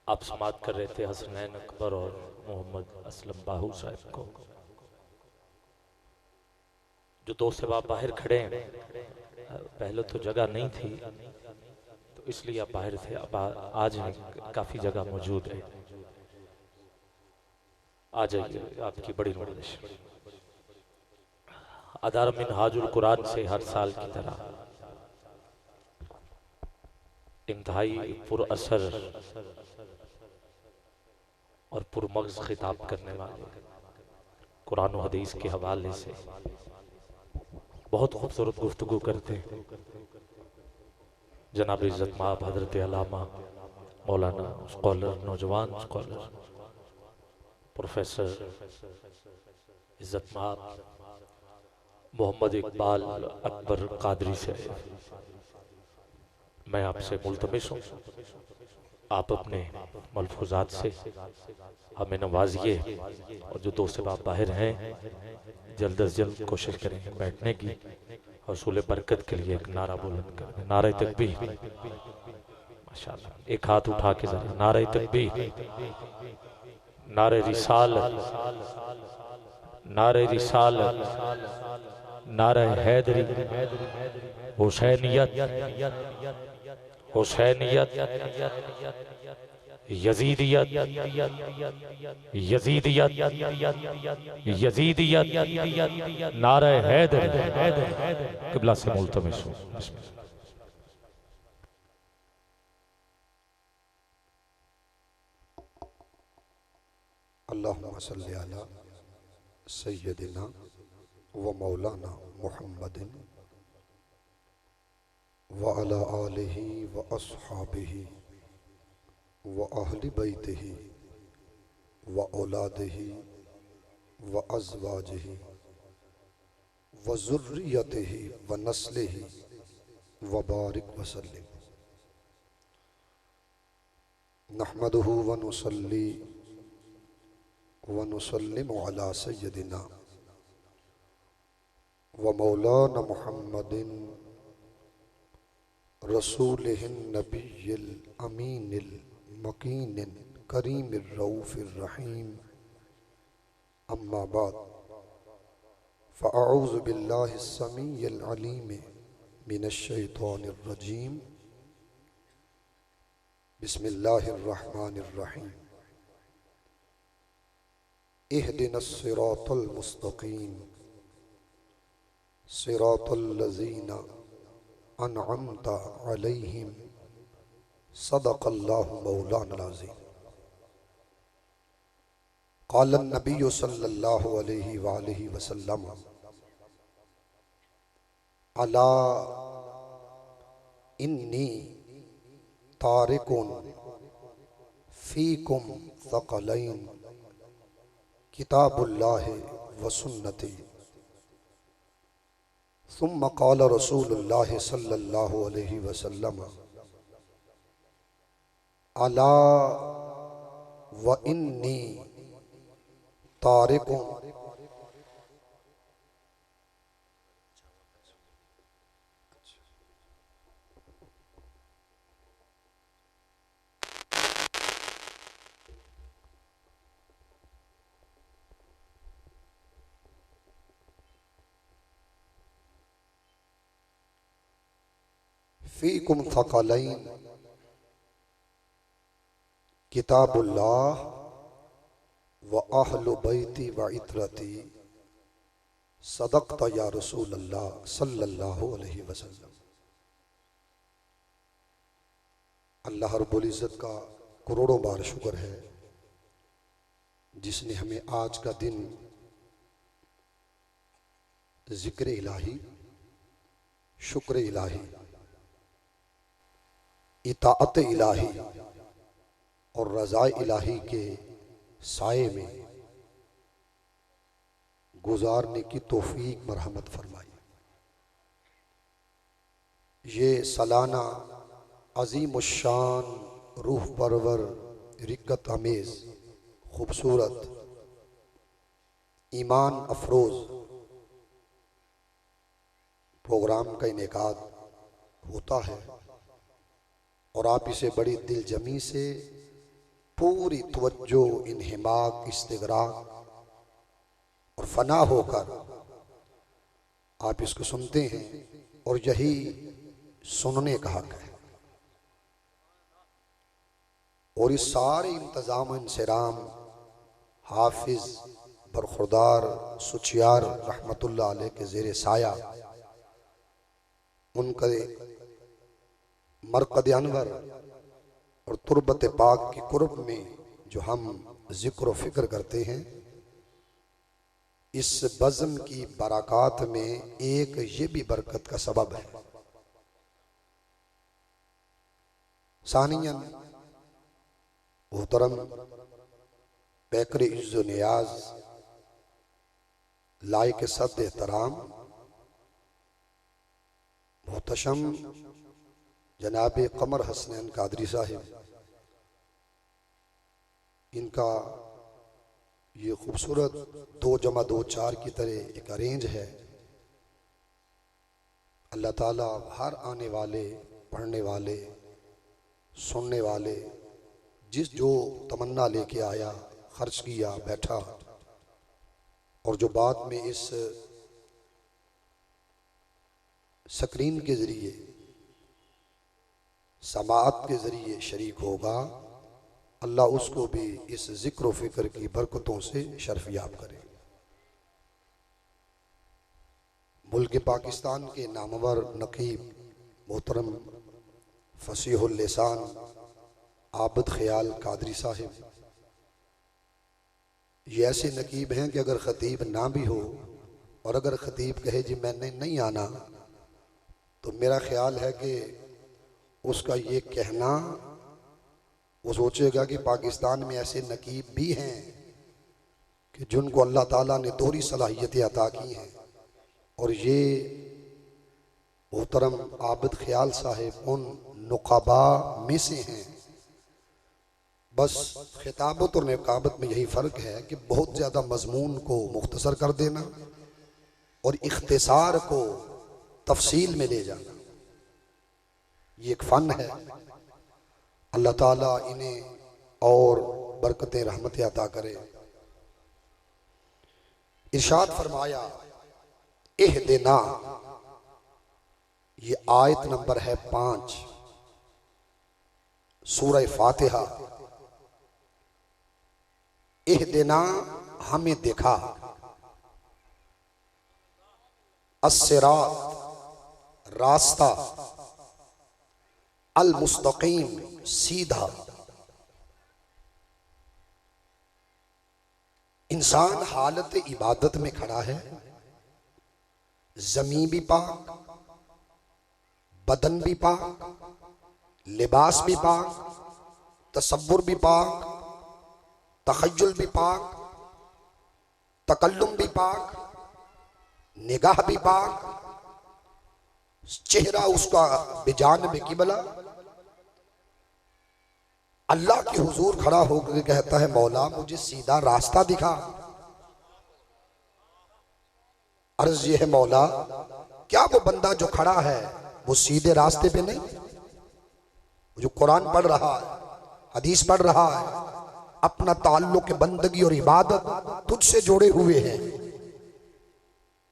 आप समात कर रहे थे हसनैन अकबर और मोहम्मद असलम बाहू साहब को, जो दो से आप बाहर खड़े हैं। पहले तो जगह नहीं थी तो इसलिए आप बाहर थे, अब आज काफी जगह मौजूद है। आ जाइए, आपकी बड़ी नुमाइश। अदार मिनहाजुल कुरान से हर साल की तरह इंतहाई पुरअसर और पुरमग़ज़ खिताब करने वाले कुरान और हदीस के हवाले से बहुत खूबसूरत गुफ्तगू करते हैं जनाब इज़्ज़त माब हज़रत अल्लामा मौलाना स्कॉलर, नौजवान स्कॉलर प्रोफेसर इज़्ज़त माब मोहम्मद इकबाल अकबर कादरी से मैं आपसे मुल्तमिस हूँ, आप अपने मलफूजात से हमें नवाजिए। और जो दोस्त आप बाहर हैं, जल्द अज जल्द कोशिश करेंगे बैठने की। हसूल बरकत के लिए एक नारा बुलंद कर, नारे तकबीर। माशाअल्लाह, एक हाथ उठा के जरा नारे तकबीर, नारे रिसालत, नारे रिसालत, नारे हैदरी, हुसैनियत, हुसैनियत, यजीदियत, यजीदियत, यजीदियत, नारे हैदर। किबला से मुल्तमिस हूं। अल्लाहुम्मा सल्ली अला सय्यदिना व मौलाना मुहम्मदिन व अला आलिहि व अस्हाबिहि व अहलि बैतिहि व औलादिहि व अज़वाजिहि व ज़ुर्रियतिहि व नस्लिहि व बारिक वसल्लिम। नहमदुहु व नुसल्ली व नुसल्लिमु अला सय्यदिना व मौलाना मुहम्मदिन रसूलिहिन नबिय्यिल अमीनिल मकीनिल करीमिर रऊफिर रहीम। अम्मा बाद फ़अऊज़ु बिल्लाहिस समीय्यिल अलीम मिनश शैतानिर रजीम। बिस्मिल्लाहिर रहमानिर रहीम। इहदिनस सिरातल मुस्तक़ीम सिरातल लज़ीना अनअमता अलैहिम सदक़ल्लाहु मौलाना अज़ीम। क़ाल नबिय्यु सल्लल्लाहु अलैहि वालिहि वसल्लम अला इन्नी तारिकुन फ़ीकुम थक़लैन किताबुल्लाहि व सुन्नती। सुम्मा क़ाल रसूलुल्लाहि सल्लल्लाहु अलैहि वसल्लम अला व इन्नी तारिकुन फ़ीकुम थक़लैन किताबुल्लाह व अहलु बैती व इतरती सदक़त या रसूल अल्लाह सल्लल्लाहु अलैहि वसल्लम। अल्लाह रब्बुल इज़्ज़त का करोड़ों बार शुक्र है जिसने हमें आज का दिन ज़िक्र इलाही, शुक्र इलाही, इताअत इलाही और रज़ा इलाही के साए में गुजारने की तौफीक मरहमत फरमाई। ये सालाना अज़ीमुश्शान, रूह परवर, रिक्कत अमेज़, खूबसूरत, ईमान अफरोज़ प्रोग्राम का इनेकाद होता है। और आप इसे बड़ी दिलजमी से पूरी तवज्जो, इन्हिमाक, इस्तिगराक और फना होकर आप इसको सुनते हैं, और यही सुनने का हक है। और इस सारे इंतज़ाम इंसराम हाफिज बरखुरदार सुचियार रहमतुल्लाह अलैह के ज़ेरे साया उनके मरकद अनवर और तुरबत पाक की कुर्ब में जो हम जिक्र फिक्र करते हैं, इस बज़्म की बरक़ात में एक ये भी बरकत का सबब है। सानियन मोहतरम बैकर इज़्ज़ो नियाज लायक सद एहतराम मोहतशम जनाब कमर हसनैन कादरी साहिब, इनका ये खूबसूरत 2+2=4 की तरह एक अरेंज है। अल्लाह ताला हर आने वाले, पढ़ने वाले, सुनने वाले, जिस जो तमन्ना लेके आया, खर्च किया, बैठा, और जो बाद में इस स्क्रीन के ज़रिए, समाअत के ज़रिए शरीक होगा, अल्लाह उसको भी इस ज़िक्र फ़िक्र की बरकतों से शर्फ़याब करे। मुल्क पाकिस्तान के नामवर नकीब मोहतरम फसीहुल लिसान आबिद ख्याल कादरी साहिब, ये ऐसे नकीब हैं कि अगर ख़तीब ना भी हो और अगर ख़तीब कहे जी मैंने नहीं आना, तो मेरा ख्याल है कि उसका ये कहना, वो सोचेगा कि पाकिस्तान में ऐसे नकीब भी हैं कि जिनको अल्लाह ताला ने दोहरी सलाहियतें अता की हैं, और ये मोहतरम आबिद ख्याल साहिब उन नुक़बा में से हैं। बस खिताबत और निकाबत में यही फ़र्क है कि बहुत ज़्यादा मज़मून को मुख्तसर कर देना और इख्तिसार को तफसील में ले जाना, ये एक फ़न है। अल्लाह ताला इन्हें और बरकतें रहमतें अता करे। इरशाद फरमाया इहदिना, ये आयत नंबर है 5 सूरह फातिहा। इहदिना हमें देखा, अस्सिरात रास्ता, अल मुस्तकीम सीधा। इंसान हालत इबादत में खड़ा है, ज़मीन भी पाक, बदन भी पाक, लिबास भी पाक, तसव्वुर भी पाक, तखय्युल भी पाक, तकल्लुम भी पाक, निगाह भी पाक, चेहरा उसका बेजान में किबला। अल्लाह के हुजूर खड़ा होकर कहता है मौला मुझे सीधा रास्ता दिखा। अर्ज ये है मौला क्या वो बंदा जो खड़ा है वो सीधे रास्ते पे नहीं, जो कुरान पढ़ रहा है, हदीस पढ़ रहा है, अपना ताल्लुक बंदगी और इबादत तुझसे जोड़े हुए हैं,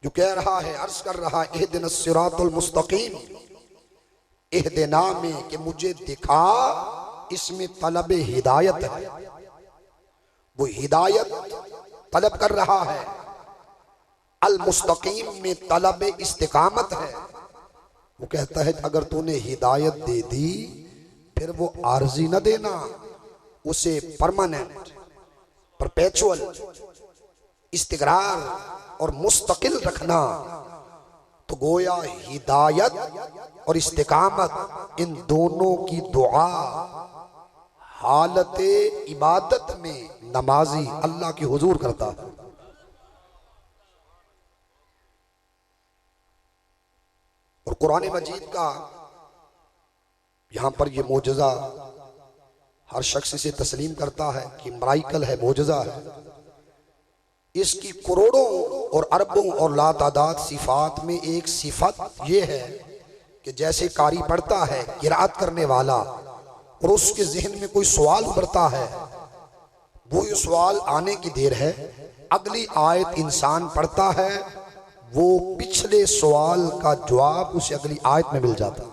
जो कह रहा है, अर्ज कर रहा है इहदिनस सिरातुल मुस्तकीम, इहदिना में कि मुझे दिखा, इसमें तलब हिदायत है, वो हिदायत तलब कर रहा है। अल मुस्तकीम में तलब इस्तिकामत है। वो कहता है अगर तूने हिदायत दे दी फिर वो आर्जी न देना, उसे परमानेंट, परपेचुअल, इस्तिकरार और मुस्तकिल रखना। तो गोया हिदायत और इस्तिकामत इन दोनों की दुआ हालत इबादत में नमाजी अल्लाह की हुजूर करता है। और कुरान मजीद का यहां पर यह मोजज़ा हर शख्स इसे तस्लीम करता है कि मराइकल है, मोजज़ा है। इसकी करोड़ों और अरबों और लातादाद सिफात में एक सिफत यह है कि जैसे कारी पढ़ता है, किरात करने वाला, और उसके जहन में कोई सवाल उभरता है, वो ये सवाल आने की देर है, अगली आयत इंसान पढ़ता है, वो पिछले सवाल का जवाब उसे अगली आयत में मिल जाता है।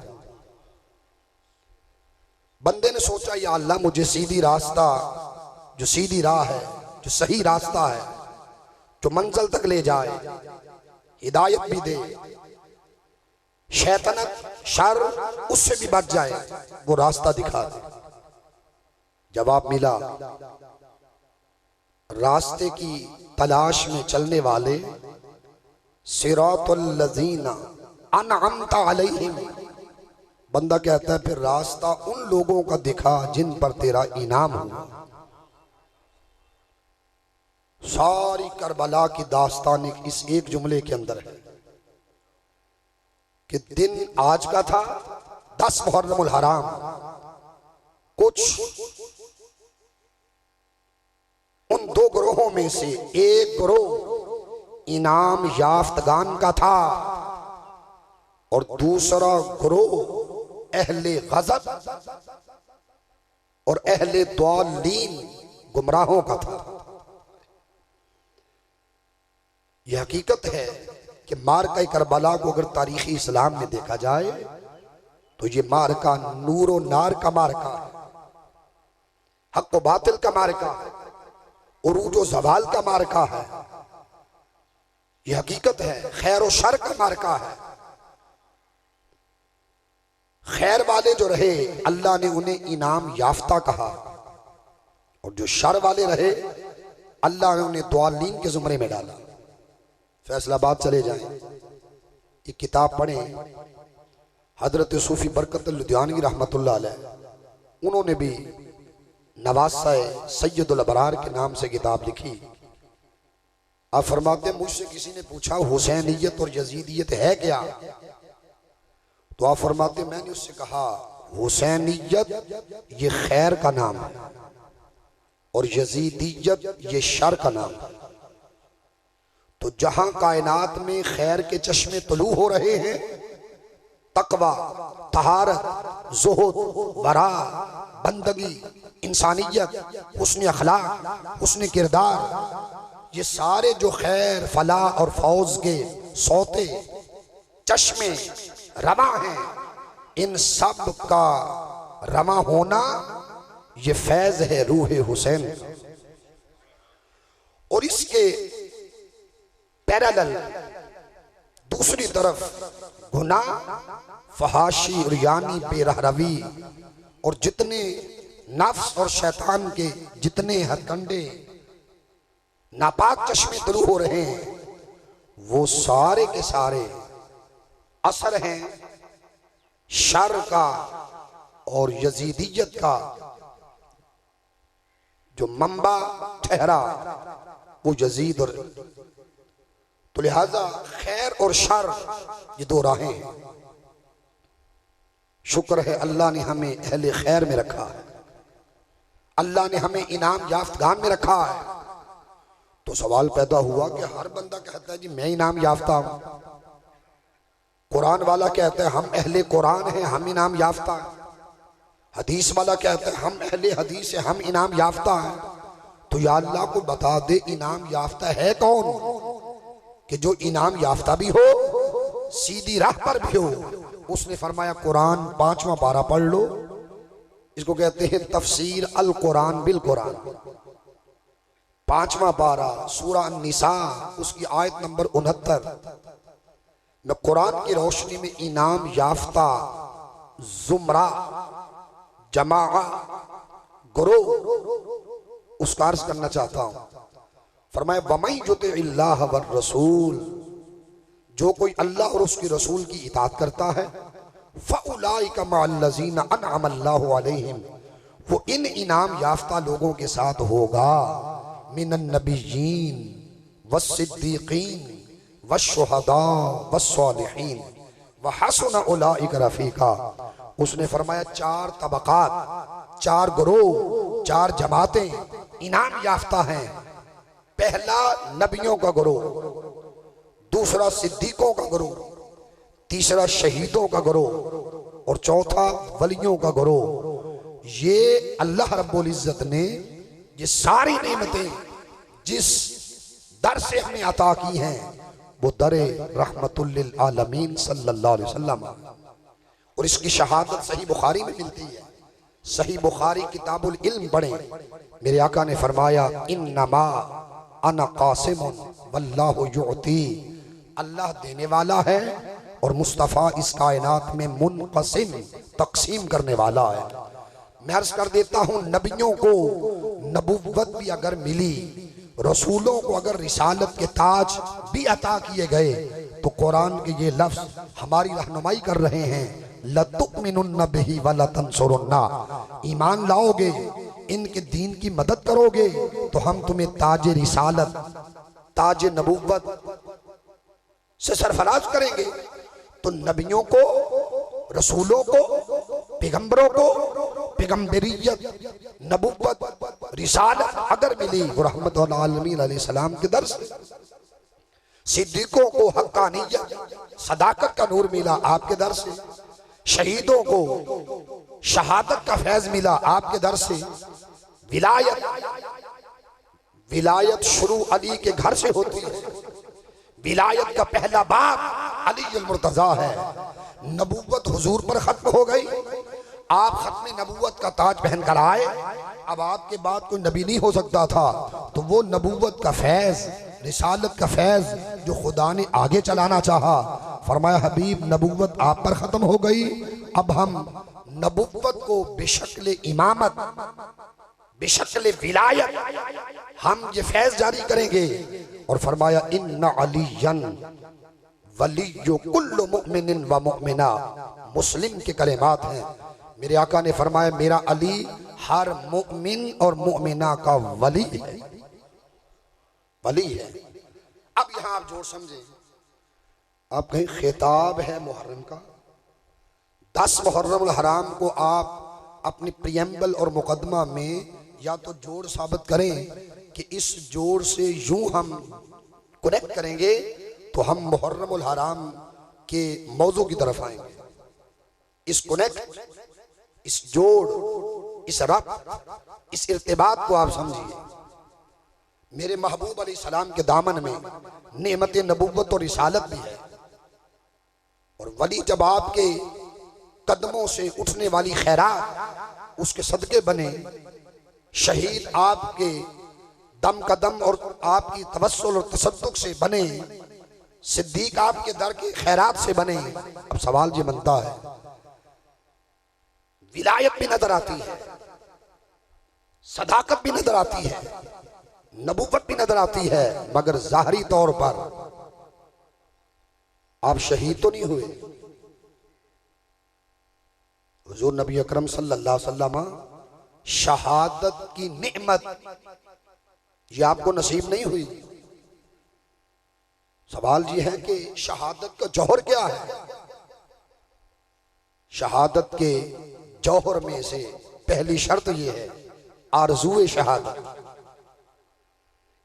बंदे ने सोचा या अल्लाह मुझे सीधी रास्ता, जो सीधी राह है, जो सही रास्ता है, जो मंजिल तक ले जाए, हिदायत भी दे, शैतानत शर उससे भी बच जाए, वो रास्ता दिखा दे। जवाब मिला, रास्ते की तलाश में चलने वाले सिरातुल लज़ीना अनअमता अलैहिम। बंदा कहता है फिर रास्ता उन लोगों का दिखा जिन पर तेरा इनाम हुआ। सारी करबला की दास्तान इस एक जुमले के अंदर है कि दिन आज का था 10 मुहर्रमुल हराम। कुछ उन दो ग्रोहों में से एक ग्रोह इनाम याफ्तगान का था और दूसरा ग्रोह अहले गज़ब और अहले दालीन गुमराहों का था। यह हकीकत है कि मारका करबला को अगर तारीखी इस्लाम में देखा जाए तो ये मारका नूर और नार का मारका है, हक व बातिल का मारका है, उरूज व ज़वाल का मारका है। यह हकीकत है, खैर और शर का मारका है। खैर वाले जो रहे अल्लाह ने उन्हें इनाम याफ्ता कहा और जो शर वाले रहे अल्लाह ने उन्हें दालीन के जुमरे में डाला। फैसलाबाद चले जाएं, एक किताब पढ़ें, हजरत सूफी बरकत लुधियानवी रहमतुल्लाह अलैह, उन्होंने भी नवासाए सैयदुल अबरार के नाम से किताब लिखी। आप फरमाते मुझसे किसी ने पूछा हुसैनियत और यजीदियत है क्या, तो आप फरमाते मैंने उससे कहा हुसैनियत ये खैर का नाम है और यजीदियत ये शर का नाम है। तो जहां कायनात में खैर के चश्मे तुलू हो रहे हैं, तकवा, तहारत, ज़ुहद, वरा, बंदगी, इंसानियत, हुस्न अखलाक, हुस्न किरदार, ये सारे जो खैर फलाह और फौज के सौते चश्मे रमा हैं, इन सब का रमा होना ये फैज है रूह हुसैन। और इसके पैरेलल दूसरी तरफ गुनाह, फहाशी और यानी बेरहरवी और जितने नफ्स और शैतान के जितने हथकंडे नापाक चश्मे तुलू हो रहे हैं, वो सारे के सारे असर हैं शर का और यजीदियत का। जो मंबा ठहरा वो यजीद और, तो लिहाजा खैर और शर ये दो राहें हैं। शुक्र है अल्लाह ने हमें अहले खैर में रखा है, अल्लाह ने हमें इनाम याफ्तगान में रखा है। तो सवाल पैदा हुआ कि हर बंदा कहता है जी मैं इनाम याफ्ता हूं, कुरान वाला कहता है हम अहले कुरान हैं, हम इनाम याफ्ता हैं, हदीस वाला कहता है हम अहले हदीस हैं, हम इनाम याफ्ता हैं। तो या अल्लाह को बता दे इनाम याफ्ता है कौन कि जो इनाम याफ्ता भी हो, सीधी राह पर भी हो। उसने फरमाया कुरान 5वां पारा पढ़ लो, इसको कहते हैं तफसीर अल कुरान बिल कुरान। 5वां पारा सूरा निसा उसकी आयत नंबर 69 मैं कुरान की रोशनी में इनाम याफ्ता जुमरा जमा गुरो उसका अर्ज करना चाहता हूं। फरमाया वमन युतिइल्लाह वर रसूल, जो कोई अल्लाह और उसके रसूल की इताअत करता है, फउलाइका मअल्लज़ीना अनअमल्लाहु अलैहिम, वो इन इनाम याफ्ता लोगों के साथ होगा, मिनन नबिय्यीन वस्सिद्दीकीन वश्शुहदा वस्सालिहीन व हसुन उलाइका रफीका। उसने फरमाया 4 तबकात, 4 ग्रोह, 4 जमातें इनाम याफ्ता हैं। पहला नबियों का ग्रोह, दूसरा सिद्दीकों का ग्रोह, तीसरा शहीदों का ग्रोह और चौथा वलियों का ग्रोह। ये अल्लाह रब्बुल इज्जत ने ये सारी नेमतें जिस दर से हमें अता की हैं वो दरे रहमतुल लिल आलमीन सल्लल्लाहु अलैहि वसल्लम, और इसकी शहादत सही बुखारी में मिलती है। सही बुखारी किताबुल इल्म पढ़ें। मेरे आका ने फरमाया इन्नमा अना कासिमुन वल्लाहु युअती, अल्लाह देने वाला है और मुस्तफ़ा इस कायनात में मुनक़सिम तक़सीम करने वाला है। मैं अर्ज़ कर देता हूँ, नबियों को नबुव्वत भी अगर मिली, रसूलों को अगर रिसालत के ताज भी अता किए गए, तो कुरान के ये लफ्ज़ हमारी रहनुमाई कर रहे हैं, लतुमिनुन्न बिही व लतंसुरुन्ना, ईमान लाओगे, इनके दीन की मदद करोगे तो हम तुम्हें ताज रिसालत, ताज नबुव्वत से सरफराज करेंगे। तो नबियों को, रसूलों को, पैगंबरों को पैगंबरियत, नबुव्वत, रिसालत अगर मिली वो रहमतुल आलमीन अलैहिस्सलाम के दर से, सिद्दीकों को हक्कानियत, सदाकत का नूर मिला आपके दर से, शहीदों को शहादत का फैज मिला आपके दर से, विलायत, विलायत शुरू अली के घर से होती है, विलायत का पहला बाप अली अल मुर्तजा है। नबुव्वत हुजूर पर खत्म हो गई, आप खत्म नबुव्वत का ताज पहन कर आए, अब आपके बाद कोई नबी नहीं हो सकता था, तो वो नबुव्वत का फैज, रिसालत का फैज जो खुदा ने आगे चलाना चाहा, फरमाया हबीब नबुव्वत आप पर खत्म हो गई, अब हम नबुव्वत को बेशक्ल इमामत, बेशक्ल विलायत हम ये फैज जारी करेंगे। और फरमाया इन्ना अलियन वलिय्यु कुल्लु मुमिनिन व मुमिना, मुस्लिम के कलेमात हैं। मेरे आका ने फरमाया मेरा अली हर मुमिन और मुमिना का वली है, वली है। अब यहां आप जोर समझे, आप कहीं खिताब है मुहर्रम का, 10 मुहर्रम हराम को आप अपनी प्रियम्बल और मुकदमा में या तो जोड़ साबित करें कि इस जोड़ से यूं हम कनेक्ट करेंगे तो हम मुहर्रम हराम के मौजू की तरफ आएंगे। इस कनेक्ट, इस जोड़, इस रब्त, इस इर्तिबात को आप समझिए। मेरे महबूब अलैहिस्सलाम के दामन में नेमत नबुव्वत और रिसालत भी है, और वली जब आपके कदमों से उठने वाली खैरात उसके सदके बने, शहीद आपके दम कदम और आपकी तवस्सुल और तसद्दुक से बने, सिद्दीक आपके दर के खैरात से बने। अब सवाल ये बनता है, विलायत भी नजर आती है, सदाकत भी नजर आती है, नबुव्वत भी नजर आती है, मगर ज़ाहरी तौर पर आप शहीद तो नहीं हुए। हुजूर नबी अकरम सल्लल्लाहु अलैहि वसल्लम शहादत की नेमत ये आपको नसीब नहीं हुई। सवाल ये है कि शहादत का जौहर क्या है। शहादत के जौहर में से पहली शर्त ये है आरज़ूए शहादत,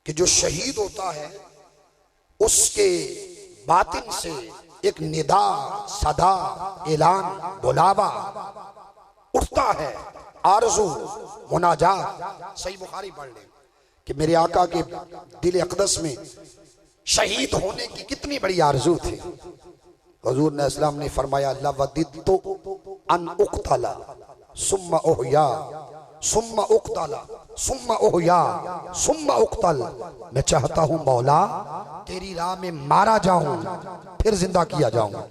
कि जो शहीद होता है उसके बातिन से एक निदा, सदा, ऐलान, बुलावा उठता है, आरज़ू, मुनाजात। सही बुखारी पढ़ लें कि मेरे आका के दिल अक़दस में शहीद होने की कितनी बड़ी आरज़ू थी। हुज़ूर ने इस्लाम ने फरमाया लवदित्तु अन उक़तला सुम्मा उहया सुम्मा उक़तला सुम्मा उहया सुम्मा उक़तल, मैं चाहता हूँ मौला तेरी राह में मारा जाऊं, फिर जिंदा किया जाऊं,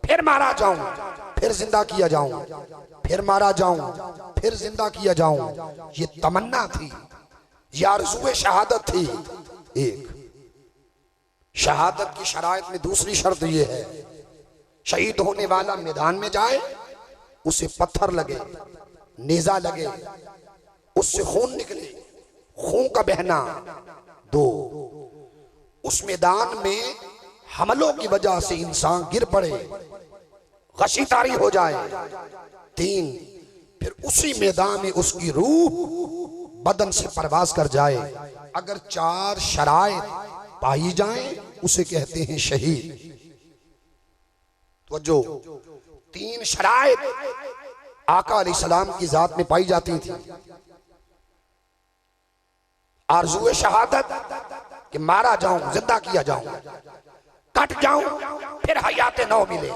फिर मारा जाऊं, फिर जिंदा किया जाऊं, फिर मारा जाऊं, फिर जिंदा किया जाऊं। ये तमन्ना थी, ये आरज़ूए शहादत थी। एक शहादत की शराइत में दूसरी शर्त ये है, शहीद होने वाला मैदान में जाए, उसे पत्थर लगे, नेजा लगे, उससे खून निकले, खून का बहना। दो, उस मैदान में हमलों की वजह से इंसान गिर पड़े, गशीतारी हो जाए। तीन, फिर उसी मैदान में उसकी रूह बदन से परवाज कर जाए। अगर 4 शराइत पाई जाएं उसे कहते हैं शहीद। तो जो 3 शराइत आका अलैहिस्सलाम की जात में पाई जाती थी। आरज़ूए शहादत कि मारा जाऊं, जिंदा किया जाऊं, कट जाऊं फिर हयात नौ मिले,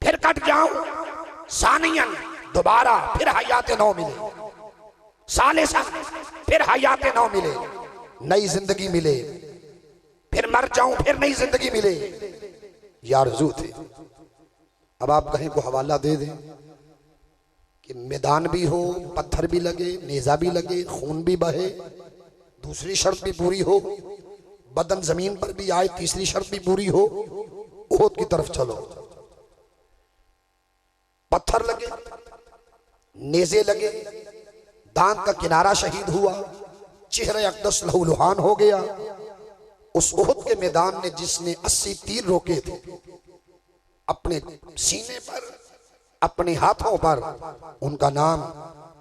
फिर कट जाऊं सानियन दोबारा फिर हयात नौ मिले, सालिसन फिर हयात नौ मिले, नई जिंदगी मिले, फिर मर जाऊं फिर नई जिंदगी मिले। ये आरज़ू थे। अब आप कहीं को हवाला दे दें कि मैदान भी हो, पत्थर भी लगे, नेजा भी लगे, खून भी बहे, दूसरी शर्त भी पूरी हो, बदन जमीन पर भी आए, तीसरी शर्त भी पूरी हो, ओहद की तरफ चलो। पत्थर लगे, नेजे लगे, दांत का किनारा शहीद हुआ, चेहरे अकदस लहूलुहान हो गया। उस ओहद के मैदान में जिसने 80 तीर रोके थे अपने सीने पर, अपने हाथों पर, उनका नाम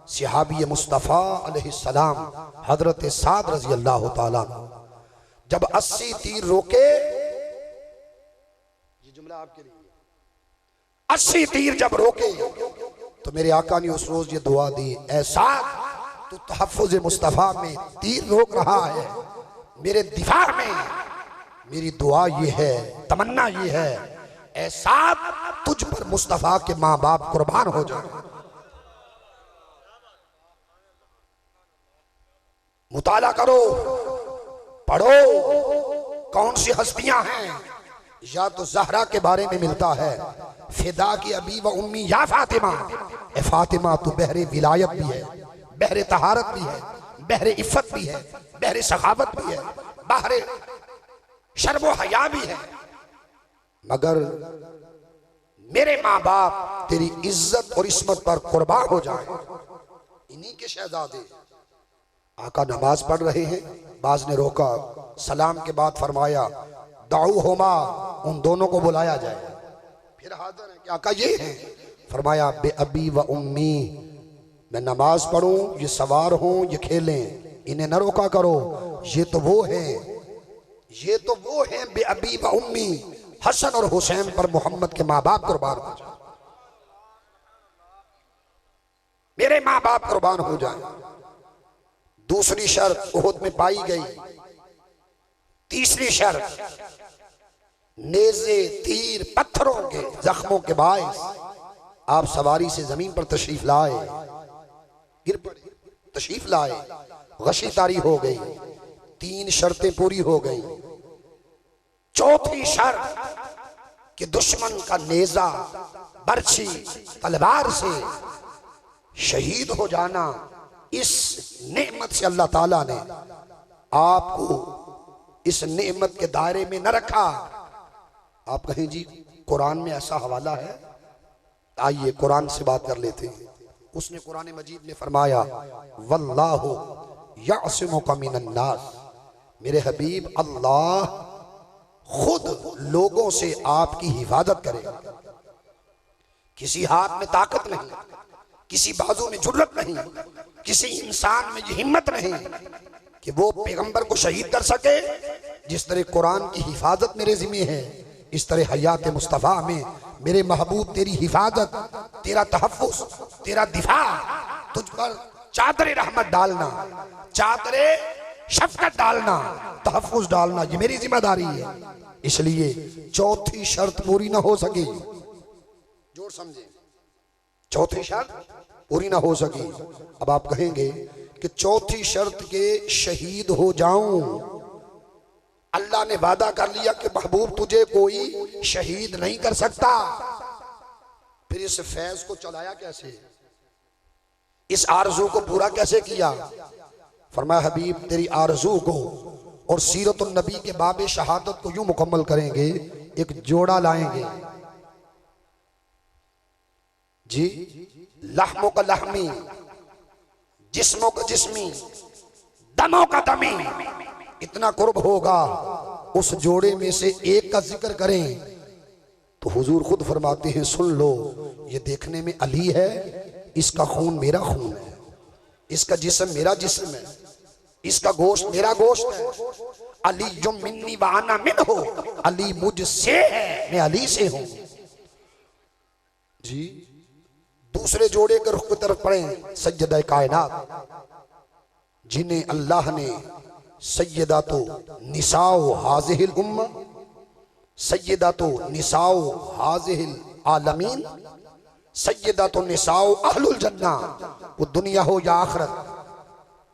सहाबी मुस्तफ़ा अलैहिस्सलाम हजरत साद रज़ी अल्लाह ताला। जब 80 तीर रोके, ये जुमला आपके लिए, 80 तीर जब रोके तो मेरे आका ने उस रोज ये दुआ दी, ऐ साद तू तहफ़्फ़ुज़ मुस्तफ़ा में तीर रोक रहा है, मेरे दिफा में मेरी दुआ ये है, तमन्ना ये है, ऐ साद तुझ पर मुस्तफ़ा के माँ बाप कुर्बान हो जाए। मुताला करो, पढ़ो कौन सी हस्तियां हैं। या तो ज़हरा के बारे में मिलता है, फिदा की अबी व उम्मी या फातिमा, ए फातिमा तू बहरे विलायत भी है, बहरे तहारत भी है, बहरे इफ़्फ़त भी है, बहरे सखावत भी है, बहरे शर्म व हया भी है, मगर मेरे माँ बाप तेरी इज्जत और इस्मत पर कुर्बान हो जाए। इन्हीं के शहजादे आका नमाज पढ़ रहे हैं, बाज ने रोका, सलाम के बाद फरमाया दाऊ होमा, उन दोनों को बुलाया जाए। फिर हाजिर है कि आका ये हैं, फरमाया बे अबी व उम्मी, मैं नमाज पढ़ूं, ये सवार हों, ये खेलें, इन्हें न रोका करो, ये तो वो हैं, ये तो वो हैं बे अबी व उम्मी, हसन और हुसैन पर मोहम्मद के माँ बाप कुर्बान हो जाए, मेरे माँ बाप कुर्बान हो जाए। दूसरी शर्त उहद में पाई गई। तीसरी शर्त, नेज़े तीर पत्थरों के जख्मों के बायस आप सवारी से जमीन पर तशरीफ लाए, गिर पड़े, तशरीफ लाए, गशी तारी हो गई, 3 शर्तें पूरी हो गई। चौथी शर्त कि दुश्मन का नेजा, बर्छी, तलवार से शहीद हो जाना। इस नेमत से अल्लाह ताला ने आपको इस नेमत के दायरे में न रखा। आप कहें जी कुरान में ऐसा हवाला है, आइए कुरान से बात कर लेते हैं। उसने कुरान मजीद में फरमाया वल्लाहु यअसिमुका मिनन नास, मेरे हबीब अल्लाह खुद लोगों से आपकी हिफाजत करेगा। किसी हाथ में ताकत नहीं, किसी बाजू में जुर्रत नहीं, किसी इंसान में ये हिम्मत नहीं कि वो पैगंबर को शहीद कर सके। जिस तरह कुरान की हिफाजत मेरे जिम्मे है, इस तरह हयात मुस्तफ़ा में मेरे महबूब तेरी हिफाजत, तेरा तहफ़्फ़ुज़, तेरा दिफा, तुझ पर चादर रहमत डालना, चादर शफ़क़त डालना, तहफ़्फ़ुज़ डालना, ये मेरी जिम्मेदारी है। इसलिए चौथी शर्त पूरी ना हो सकी, जोर समझे, चौथी शर्त पूरी ना हो सकी। अब आप कहेंगे कि चौथी शर्त के शहीद हो जाऊं, अल्लाह ने वादा कर लिया कि महबूब तुझे कोई शहीद नहीं कर सकता, फिर इस फैज को चलाया कैसे, इस आरजू को पूरा कैसे किया। फरमाया हबीब तेरी आरजू को और सीरतुन नबी के बाबे शहादत को यूं मुकम्मल करेंगे, एक जोड़ा लाएंगे जी, लहमों का लहमी, जिस्मों का जिस्मी, दमों का दमी, इतना कुर्ब होगा। उस जोड़े में से एक का जिक्र करें तो हुजूर खुद फरमाते हैं सुन लो, ये देखने में अली है, इसका खून मेरा खून है, इसका जिस्म मेरा जिस्म है, इसका गोश्त मेरा गोश्त है। अली जो मिन्नी वाना मिन हो, अली मुझसे है, मैं अली से हूं। जी दूसरे जोड़े के रुख की तरफ पढ़ें, सज्जदा कायनात जिन्हें अल्लाह ने सैयदा तो निसाओ हाजिहिल उम्मा, सैयदा तो निसाओ हाजिहिल आलमीन, सैयदा तो निसाओ अहलुल जन्ना, वो दुनिया हो या आखिरत,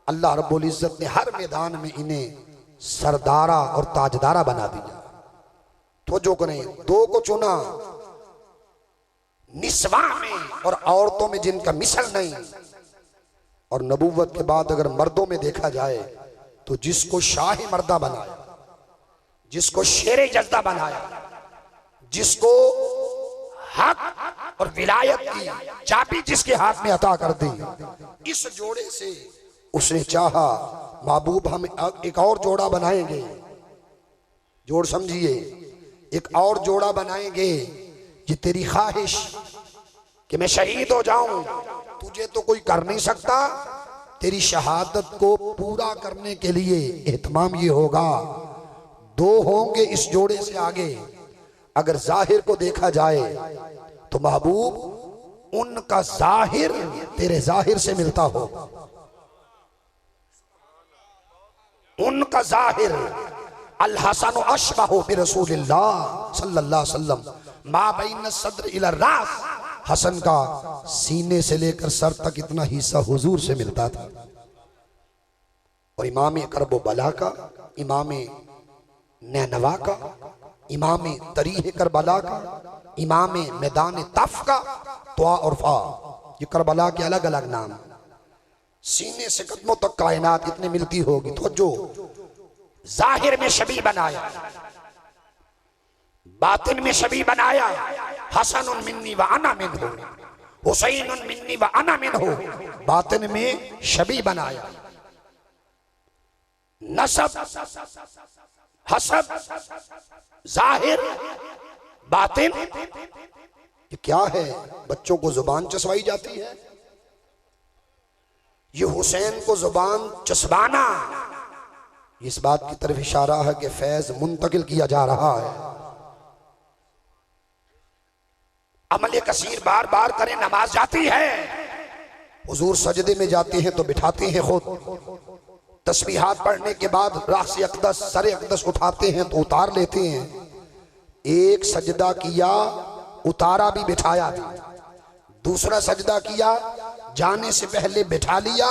अल्लाह रब्बुल इज्जत ने हर मैदान में इन्हें सरदारा और ताजदारा बना दिया। तो जो करें, दो को चुना, निस्वा में और औरतों में जिनका मिसल नहीं। और नबूवत के बाद अगर मर्दों में देखा जाए तो जिसको शाही मर्दा बनाया, जिसको शेरे जज्दा बनाया, जिसको हक और विलायत की चाबी जिसके हाथ में अता कर दी, इस जोड़े से उसने चाहा महबूब हम एक और जोड़ा बनाएंगे। जोड़ समझिए, एक और जोड़ा बनाएंगे। ये तेरी ख्वाहिश कि मैं शहीद हो जाऊं, तुझे तो कोई कर नहीं सकता। तेरी शहादत को पूरा करने के लिए एहतमाम ये होगा, दो होंगे इस जोड़े से आगे। अगर जाहिर को देखा जाए तो महबूब उनका जाहिर तेरे जाहिर से मिलता हो, उनका जाहिर अल हसन अशबहु बि रसूलिल्लाह सल्लल्लाहु अलैहि वसल्लम मा बैन सद्र इला रास, हसन का सीने से लेकर सर तक इतना हिस्सा हुजूर से मिलता था। और इमाम करबो बला का, इमाम नैनवा का, इमाम तरीह करबला का, इमाम मैदान तफ का, त्वा और फा, ये करबला के अलग अलग नाम। सीने से कदमों तक कायनात इतने मिलती होगी। तो जो जाहिर में शबी बनाया, बातिन में शबी बनाया, हसन मिन्नी व अना मिन्हु, हुसैन मिन्नी व अना मिन्हु, बातिन में शबी बनाया। नसब, हसब, जाहिर, बातिन, ये क्या है? बच्चों को जुबान चसवाई जाती है। ये हुसैन को जुबान चसवाना, इस बात की तरफ इशारा है कि फैज मुंतकिल किया जा रहा है। अमल कसीर बार बार करें, नमाज जाती है, हुजूर सजदे में जाते हैं तो बिठाते हैं खुद, तस्बीहात पढ़ने के बाद रास अक़दस सर अक़दस उठाते हैं तो उतार लेते हैं। एक सजदा किया, उतारा भी बिठाया भी, दूसरा सजदा किया, जाने से पहले बिठा लिया,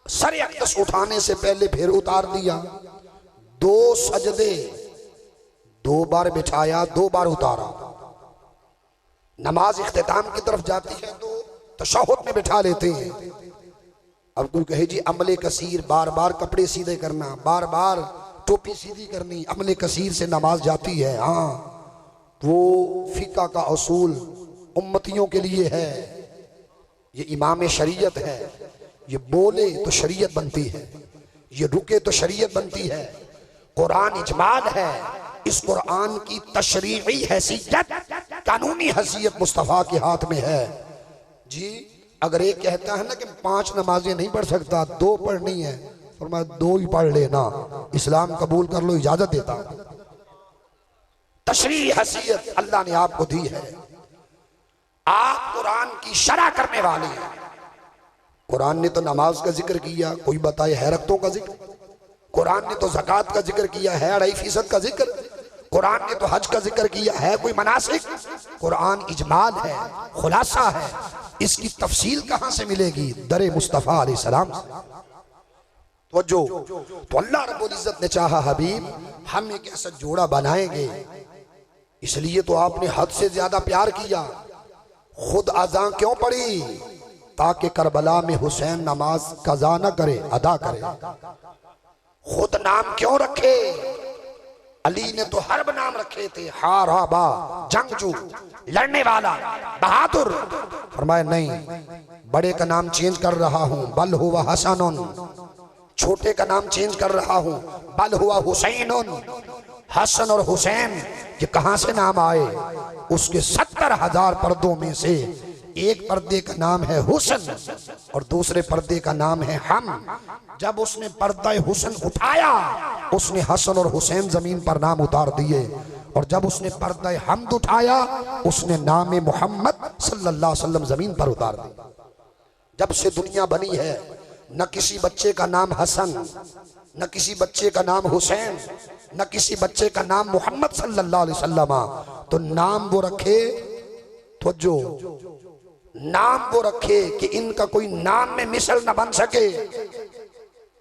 सर अक़दस उठाने से पहले फिर उतार दिया। दो सजदे, दो बार बिठाया, दो बार उतारा। नमाज इख्तिताम की तरफ जाती है तो तशहुद में बिठा लेते हैं। अब कोई कहे जी अमले कसीर, बार बार कपड़े सीधे करना, बार बार टोपी सीधी करनी, अमले कसीर से नमाज जाती है। हाँ, वो फिका का असूल उम्मतियों के लिए है, ये इमाम शरीयत है। ये बोले तो शरीयत बनती है, ये रुके तो शरीयत बनती है। कुरान इजमाल है, इस कुरान की तशरीई हैसियत, कानूनी हैसियत मुस्तफ़ा के हाथ में है। जी अगर एक कहता है ना कि 5 नमाजें नहीं पढ़ सकता, 2 पढ़नी है, फरमाया 2 ही पढ़ लेना, इस्लाम कबूल कर लो, इजाजत देता। तशरीई हैसियत अल्लाह ने आपको दी है। आप कुरान की शरह करने वाले हैं। कुरान ने तो नमाज का जिक्र किया, कोई बताए है रक्तों का जिक्र। कुरान ने तो ज़कात का जिक्र किया, है 2.5% का जिक्र। कुरान ने तो हज का जिक्र किया, है कोई मनासिक। कुरान इजमाल है, खुलासा है, इसकी तफसील कहां से मिलेगी? दरे मुस्तफ़ा अलैहिस्सलाम से। तो अल्लाह रब्बुल इज्जत ने चाहा हबीब हम एक ऐसा जोड़ा बनाएंगे, इसलिए तो आपने हद से ज्यादा प्यार किया। खुद अज़ां क्यों पढ़ी? ताकि करबला में हुसैन नमाज कज़ा न करे, अदा करे। खुद नाम क्यों रखे? अली ने तो हर्ब नाम रखे थे, हाराबा, जंगजू, लड़ने वाला, बहादुर। फरमाया नहीं, बड़े का नाम चेंज कर रहा हूं, बल हुआ हसनुन। छोटे का नाम चेंज कर रहा हूं, बल हुआ हुसैनुन। हसन और हुसैन ये कहां से नाम आए? उसके 70,000 पर्दों में से एक पर्दे का नाम है हुस्न और दूसरे पर्दे का नाम है हम। जब उसने पर्दा हुस्न उठाया, उसने हसन और हुसैन जमीन पर नाम उतार दिए। और जब उसने पर्दा हमद उठाया उसने नाम मोहम्मद सल्लल्लाहु अलैहि वसल्लम जमीन पर उतार दिया। जब से दुनिया बनी है न किसी बच्चे का नाम हसन, न किसी बच्चे का नाम हुसैन, न किसी बच्चे का नाम मोहम्मद सल्लल्लाहु अलैहि वसल्लम। तो नाम वो रखे, तो जो नाम वो रखे कि इनका कोई नाम में मिसल न बन सके।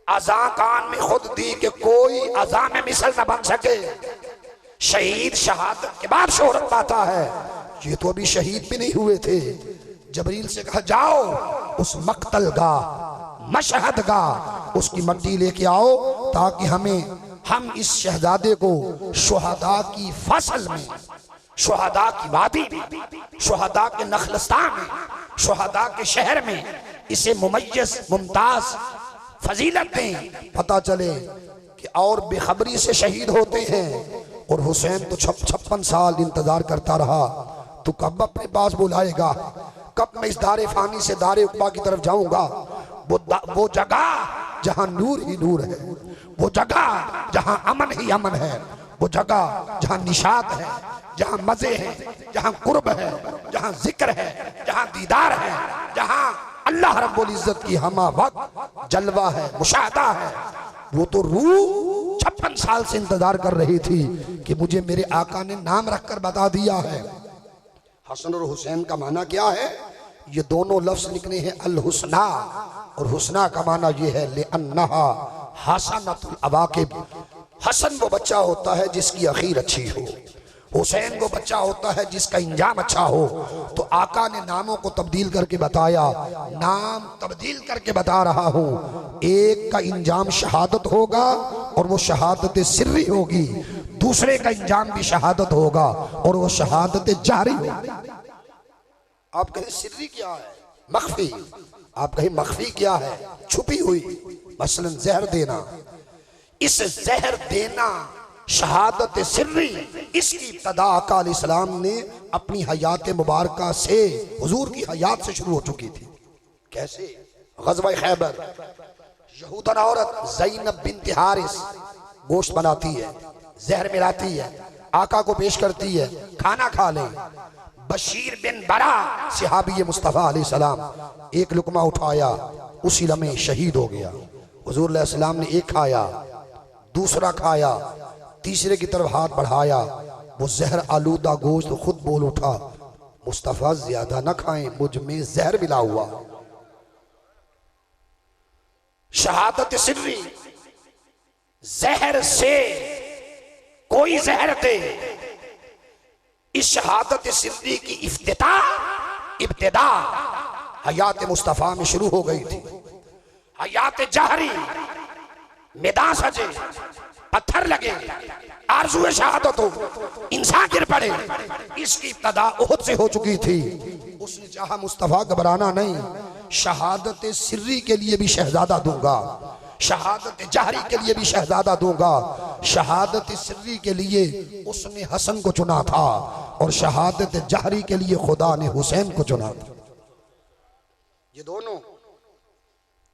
अज़ां कान में खुद दी कि कोई अज़ां में मिसल न बन सके। शहीद शहादत के बाद शोहरत पाता है, ये तो अभी शहीद भी नहीं हुए थे। जबरील से कहा जाओ उस मक्तल का मशहद का उसकी मट्टी लेके आओ ताकि हम इस शहजादे को शुहदा की फसल में, शुहदा की वादी में, शुहदा के नखलस्तान में, शुहदा के शहर में इसे मुमय्यज मुमताज फजीलत दें। पता चले कि और बेखबरी से शहीद होते हैं। और हुसैन तो 56 साल इंतजार करता रहा। तो कब अपने पास बुलाएगा, कब मैं इस दारे फानी से दारे उक़बा की तरफ जाऊंगा। वो जगह जहां नूर ही नूर है, वो जगह जहां अमन ही अमन है, वो जगह जहां निशात है, जहां मजे हैं, जहां कुर्ब है, जहां जिक्र है, जहां दीदार है, जहां अल्लाह रब्बुल इज्जत की हमा वक्त जलवा है, मुशाहदा है। वो तो रूह 56 साल से इंतजार कर रही थी कि मुझे मेरे आका ने नाम रखकर बता दिया है। हसन और हुसैन का माना क्या है? ये दोनों लफ्ज लिखने हैं अल हुस्ना, और हुस्ना का माना ये है ले अन्नहा हसनतुल अवाकिब। हसन वो बच्चा होता है जिसकी आखिर अच्छी हो, हुसैन वो बच्चा होता है जिसका इंजाम अच्छा हो। तो आका ने नामों को तब्दील करके बताया, नाम तब्दील करके बता रहा हूँ। एक का इंजाम शहादत होगा और वो शहादत सिर्री होगी, दूसरे का इंजाम भी शहादत होगा और वो शहादत जारी होगी। आप कहें सिर्री क्या है? मख्फी। आप कहें मख्फी क्या है? छुपी हुई। मसलन जहर देना, इस जहर देना शहादत सिर्री, इसकी इब्तिदा आका अलैहिस्सलाम ने अपनी हयात मुबारका से, हुजूर की हयात से शुरू हो चुकी थी। कैसे? ग़ज़वा खैबर, यहूदन औरत ज़ैनब बिन्त हारिस गोश्त बनाती है, जहर मिलाती है, आका को पेश करती है, खाना खा ले। बशीर बिन बरा सहाबी मुस्तफ़ा अलैहिस्सलाम एक लुकमा उठाया, उसी लम्हे शहीद हो गया। हुजूर अलैहिस्सलाम ने एक खाया, दूसरा खाया, तीसरे की तरफ हाथ बढ़ाया, वो जहर आलूदा गोश्त खुद बोल उठा, मुस्तफ़ा ज्यादा न खाएं, मुझ में जहर मिला हुआ। शहादत सिर्री, जहर से कोई जहर दे। इस शहादत सिर्री की इब्तिदा हयात मुस्तफ़ा में शुरू हो गई थी। हयात जहरी, मैदान सजे, पत्थर लगे, आरज़ू शहादत हो, इंसान गिर पड़े, इसकी इब्तिदा उहद से हो चुकी थी। उसने चाहा मुस्तफ़ा घबराना नहीं, शहादत सिर्री के लिए भी शहजादा दूंगा, शहादत जहरी के लिए भी शहजादा दूंगा। शहादत सिर्री के लिए उसने हसन को चुना था और शहादत जहरी के लिए खुदा ने हुसैन को चुना था। ये दोनों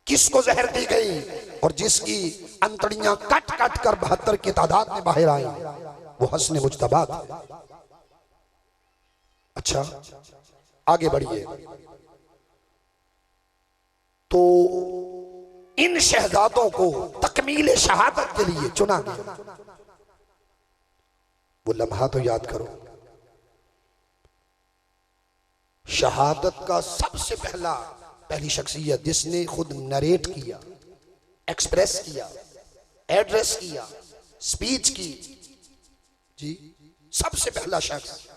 किसको जहर दी गई और जिसकी अंतड़ियां कट कट कर 72 की तादाद में बाहर आई, वो हसन मुज्तबा थे। अच्छा, आगे बढ़िए। तो इन शहजादों को तकमील शहादत के लिए चुना गया। वो लम्हा तो याद करो, शहादत का सबसे पहली शख्सियत जिसने खुद नरेट किया, एक्सप्रेस किया, एड्रेस किया, स्पीच की, जी सबसे पहला शख्स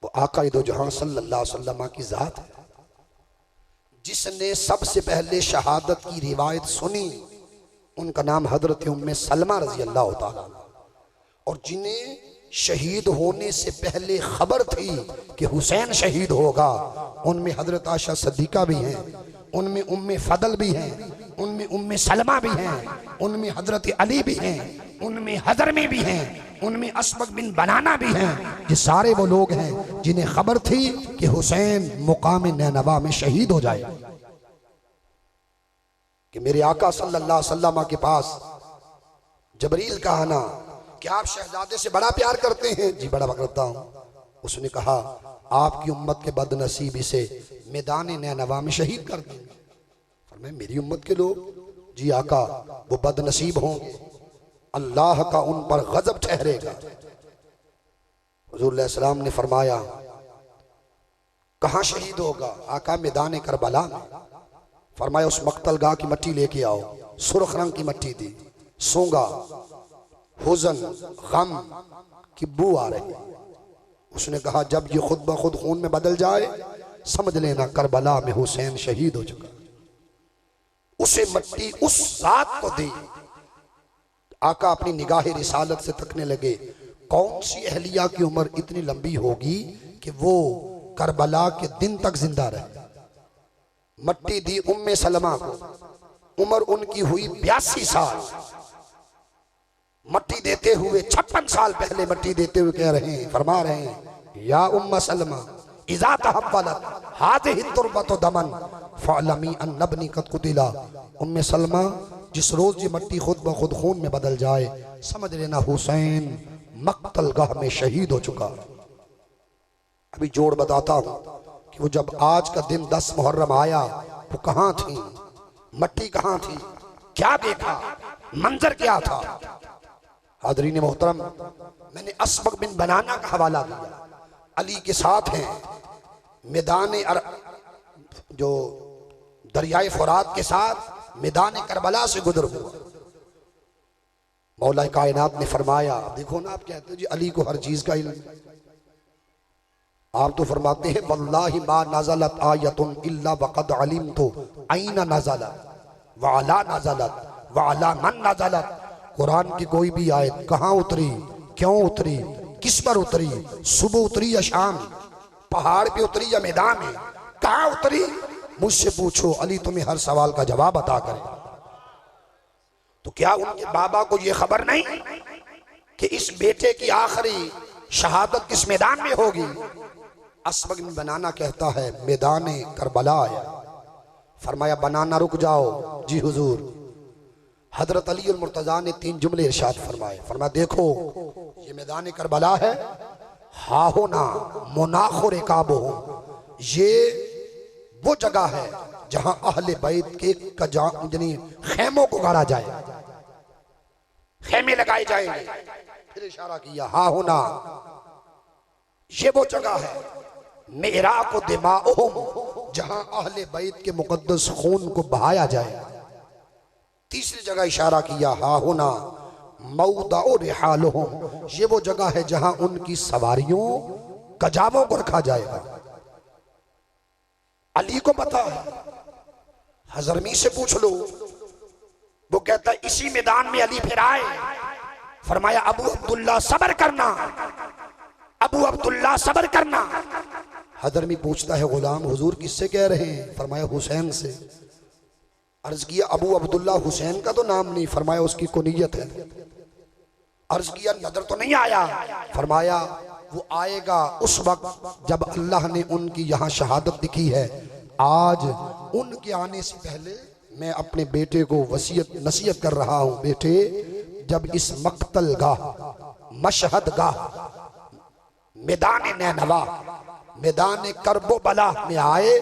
वो आका दो जहां सल्लल्लाहु अलैहि वसल्लम की जात है। जिसने सबसे पहले शहादत की रिवायत सुनी उनका नाम हजरत उम्मे सलमा रजी अल्लाह ताला, और जिन्हें शहीद होने से पहले खबर थी कि हुसैन शहीद होगा, उनमें हजरत आयशा सिद्दीका भी हैं, उनमें उम्मे फदल भी हैं, उनमें उम्मे सलमा भी हैं, उनमें हजरत अली भी हैं, उनमें हजरमी भी हैं, उनमें असबक बिन बनाना भी हैं। ये सारे वो लोग हैं जिन्हें खबर थी कि हुसैन मुकाम नैनवा में शहीद हो जाएगा। कि मेरे आका सल्लल्लाहु अलैहि वसल्लम के पास जबरील का आना क्या आप शहजादे से बड़ा प्यार करते हैं? जी बड़ा करता हूं। उसने कहा आपकी उम्मत के बदनसीबी से मैदान नैनवा में शहीद कर देंगे। फरमाया मेरी उम्मत के लोग? जी आका वो बदनसीब होंगे, अल्लाह का उन पर गजब ठहरेगा। हुजूर अलैहिस्सलाम ने फरमाया कहां शहीद होगा? आका मैदान करबला में। फरमाया उस मक्तलगाह की मट्टी लेके आओ। सुर्ख रंग की मट्टी दी। सूंगा, हुज़न, गम की बू आ रही। उसने कहा जब ये खुद ब खुद खून में बदल जाए समझ लेना करबला में हुसैन शहीद हो चुका। उसे मट्टी उस जात को दी। आका अपनी निगाह रिसालत से तकने लगे कौन सी अहलिया की उम्र इतनी लंबी होगी कि वो करबला के दिन तक जिंदा रहे। मट्टी दी उम्मे सलमा को। उम्र उनकी हुई 82 साल। मट्टी देते हुए 56 साल पहले मट्टी देते हुए कह रहे हैं, फरमा रहे हैं या उम्म सलमा इज़ा तहव्वलत हाज़िही तुरबतु दमन फ़अलमी अन नबनी क़द क़ुतिला। उम्मे सलमा जिस रोज ये मट्टी खुद ब खुद खून में बदल जाए समझ लेना हुसैन मक्तलगाह में शहीद हो चुका। अभी जोड़ बताता हूं कि वो जब आज का दिन 10 मुहर्रम आया वो कहां थी, मट्टी कहां थी, क्या देखा, मंजर क्या था। हाज़रीन मोहतरम, मैंने अस्बग बिन बनाना का हवाला दिया। अली के साथ हैं मैदान जो दरियाए फुरात के साथ मैदान करबला से गुजर हुआ। मौला कायनात ने फरमाया, देखो ना आप कहते हो जी अली को हर चीज का इल्म, आप तो फरमाते हैं वल्लाहि मा नज़लत आयतुन इल्ला वक़द अलिमतु ऐना नज़लत व अला नज़लत व अला मन नज़लत। कुरान की कोई भी आयत कहाँ उतरी, क्यों उतरी, किस पर उतरी, सुबह उतरी या शाम, पहाड़ पे उतरी या मैदान में, कहाँ उतरी, मुझसे पूछो, अली तुम्हें हर सवाल का जवाब अता करे। तो क्या उनके बाबा को यह खबर नहीं कि इस बेटे की आखिरी शहादत किस मैदान में होगी? अस्बग बिन बनाना कहता है मैदान करबला आया। फरमाया बनाना रुक जाओ। जी हुजूर। हजरत अली अल मुर्तजा ने 3 जुमले इरशाद फरमाए। फरमाया देखो ये मैदान करबला है, हा होना मुनाखो रिकाबो, ये वो जगह है जहां अहले बैत के खेमों को गाड़ा जाए, खेमे लगाए जाएंगे। फिर इशारा किया हा होना, ये वो जगह है मेरा को दिमाओहम, जहां अहले बैत के मुकद्दस खून को बहाया जाए। तीसरी जगह इशारा किया हा होना मौदाओ रिहालुहुम, ये वो जगह है जहां उनकी सवारियों कजावों को रखा जाएगा। अली को पता है, हजरमी से पूछ लो, वो कहता है इसी मैदान में अली फिर आए। फरमाया अबू अब्दुल्ला सब्र करना, अबू अब्दुल्ला सब्र करना। हजरमी पूछता है गुलाम हुजूर किससे कह रहे हैं? फरमाया हुसैन से। अर्ज किया अबू अब्दुल्ला हुसैन का तो नाम नहीं, फरमाया उसकी कुनियत है। अर्ज किया नजर तो नहीं आया? फरमाया वो आएगा उस वक्त जब अल्लाह ने उनकी यहाँ शहादत दिखी है। आज उनके आने से पहले मैं अपने बेटे को वसीयत नसीहत कर रहा हूँ, बेटे जब इस मक्तल गाह मशहद गाह मैदान नैनवा मैदान करबो बला में आए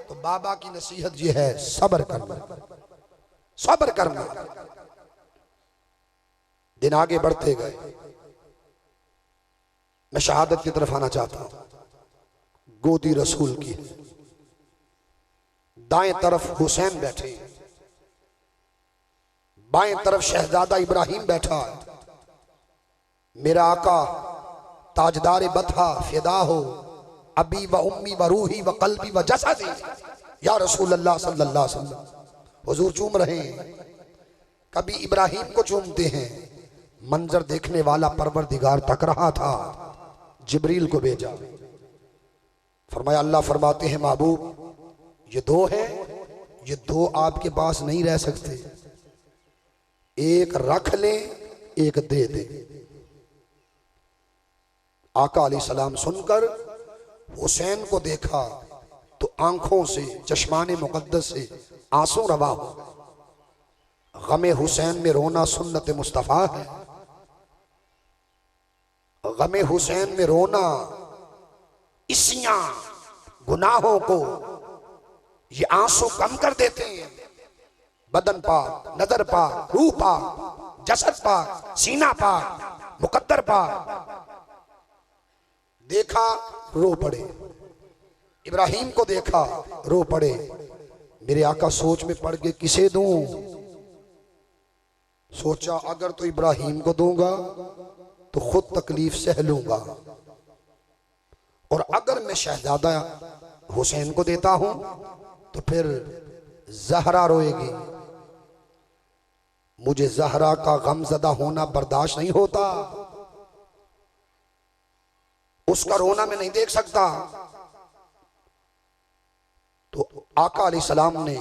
तो बाबा की नसीहत ये है सब्र करना, सब्र करना। दिन आगे बढ़ते गए, मैं शहादत की तरफ आना चाहता हूं। गोदी रसूल की, दाएं तरफ हुसैन बैठे, बाएं तरफ शहजादा इब्राहिम बैठा है। मेरा आका ताजदार बथा फिदा हो अबी व उम्मी व रूही व कल्बी व जसदी या रसूल अल्लाह सल्लल्लाहु अलैहि वसल्लम। हुजूर चूम रहे हैं, कभी इब्राहिम को चूमते हैं। मंजर देखने वाला परवरदिगार तक रहा था, जिब्रील को भेजा। फरमाया अल्लाह फरमाते हैं महबूब ये दो है, ये दो आपके पास नहीं रह सकते, एक रख लें एक दे दे। आका अलैहिस्सलाम सुनकर हुसैन को देखा तो आंखों से चश्माने मुकद्दस से आंसू रवा हो। गमे हुसैन में रोना सुन्नत मुस्तफ़ा है। गमे हुसैन में रोना, इसियां गुनाहों को ये आंसू कम कर देते हैं। बदन पाक, नजर पाक, रूह पाक, जसद पाक, सीना पाक, मुकद्दर पाक। देखा रो पड़े, इब्राहिम को देखा रो पड़े। मेरे आका सोच में पड़ गए किसे दूं। सोचा अगर तो इब्राहिम को दूंगा तो खुद तकलीफ सह लूंगा, और अगर मैं शहजादा हुसैन को देता हूं तो फिर जहरा रोएगी। मुझे जहरा का गमजदा होना बर्दाश्त नहीं होता, उसका रोना मैं नहीं देख सकता। तो आका अलैहिस्सलाम ने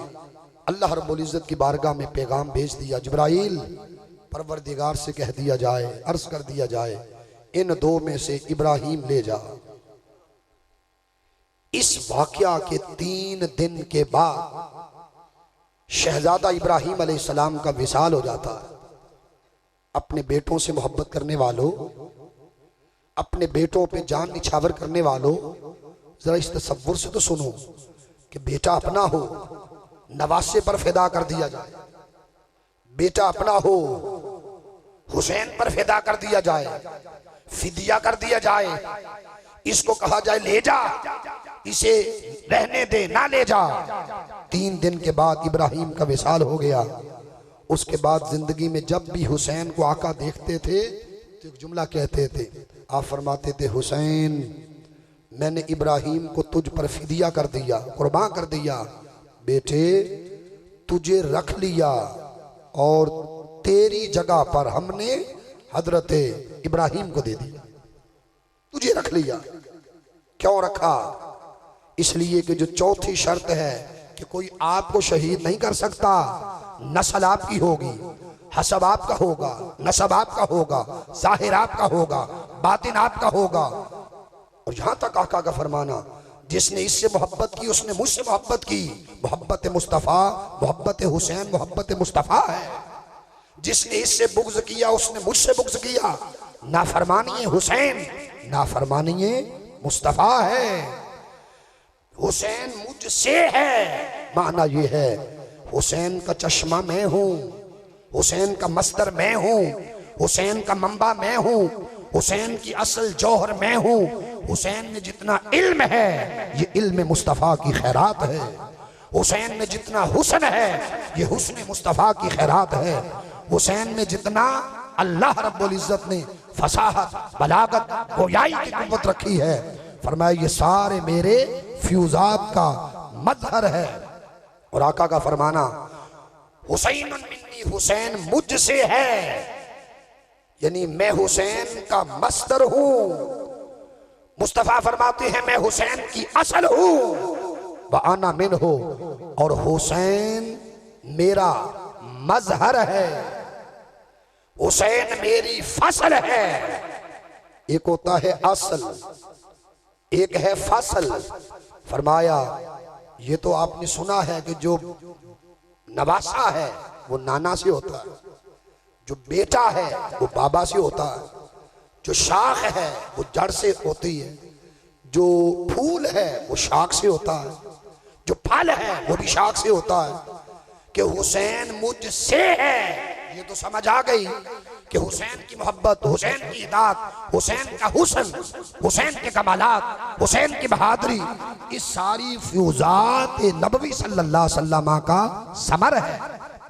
अल्लाह रब्बुल इज्जत की बारगाह में पैगाम भेज दिया, जिब्राइल परवरदिगार से कह दिया जाए, अर्ज कर दिया जाए, इन दो में से इब्राहिम ले जा। इस वाकया के 3 दिन के बाद शहजादा इब्राहिम अलैहिस्सलाम का विसाल हो जाता है। अपने बेटों से मोहब्बत करने वालों, अपने बेटों पे जान निछावर करने वालों, जरा इस तसव्वुर से तो सुनो कि बेटा अपना हो, नवासे पर फिदा कर दिया जाए। बेटा अपना हो, हुसैन पर फिदा कर दिया जाए, फिदिया कर दिया जाए। इसको कहा जाए ले जा, इसे रहने दे, ना ले जा। 3 दिन के बाद इब्राहिम का विसाल हो गया। उसके बाद जिंदगी में जब भी हुसैन को आका देखते थे तो एक जुमला कहते थे। आप फरमाते थे, हुसैन मैंने इब्राहिम को तुझ पर फिदिया कर दिया, कुर्बान कर दिया। बेटे तुझे रख लिया और तेरी जगह पर हमने हजरत इब्राहिम को दे दिया। तुझे रख लिया। क्यों रखा? इसलिए कि जो चौथी शर्त है कि कोई आपको शहीद नहीं कर सकता। नस्ल आपकी होगी, हसब आपका होगा, नसब आपका होगा, जाहिर आपका होगा, बातिन आपका होगा। और यहां तक आका का फरमाना, जिसने इससे मोहब्बत की उसने मुझसे मोहब्बत की। मोहब्बत मुस्तफ़ा, मोहब्बत हुसैन मोहब्बत मुस्तफ़ा है। जिसने इससे बुग़्ज़ किया उसने मुझसे बुग़्ज़ किया। नाफरमानी हुसैन, नाफरमानी मुस्तफ़ा है। हुसैन मुझसे है, माना ये है हुसैन का चश्मा मैं हूं, हुसैन का मस्तर मैं हूं, हुसैन का मंबा मैं हूं, हुसैन की असल जौहर मैं हूं। हुसैन में जितना इल्म है ये इल्म मुस्तफ़ा की खैरात है। हुसैन में जितना हुस्न है ये हुस्न मुस्तफ़ा की खैरात है। हुसैन में जितना अल्लाह रब्बुल इज्जत ने फसाहत, बलागत, गोयाई की कुव्वत रखी है, फरमाया ये सारे मेरे फ्यूजात का मजहर है। और आका का फरमाना, हुसैन मिन्नी, हुसैन मुझसे है, यानी मैं हुसैन का मस्दर हूं। मुस्तफा फरमाते हैं मैं हुसैन की असल हूं, व आना मिन हो, और हुसैन मेरा मजहर है, हुसैन मेरी फसल है। एक होता है असल, एक है फसल। फरमाया ये तो आपने सुना है कि जो नवासा है वो नाना से होता है, जो बेटा है वो बाबा से होता है, जो शाख है वो जड़ से होती है, जो फूल है वो शाख से होता है, जो फल है वो भी शाख से होता है। कि हुसैन मुझसे है, ये तो समझ आ गई कि हुसैन की मोहब्बत, हुसैन की इताअत, हुसैन का हुस्न, हुसैन के कमालात, हुसैन की बहादुरी, इस सारी फ्यूजात नबवी सल्लल्लाहु अलैहि वसल्लम का समर है।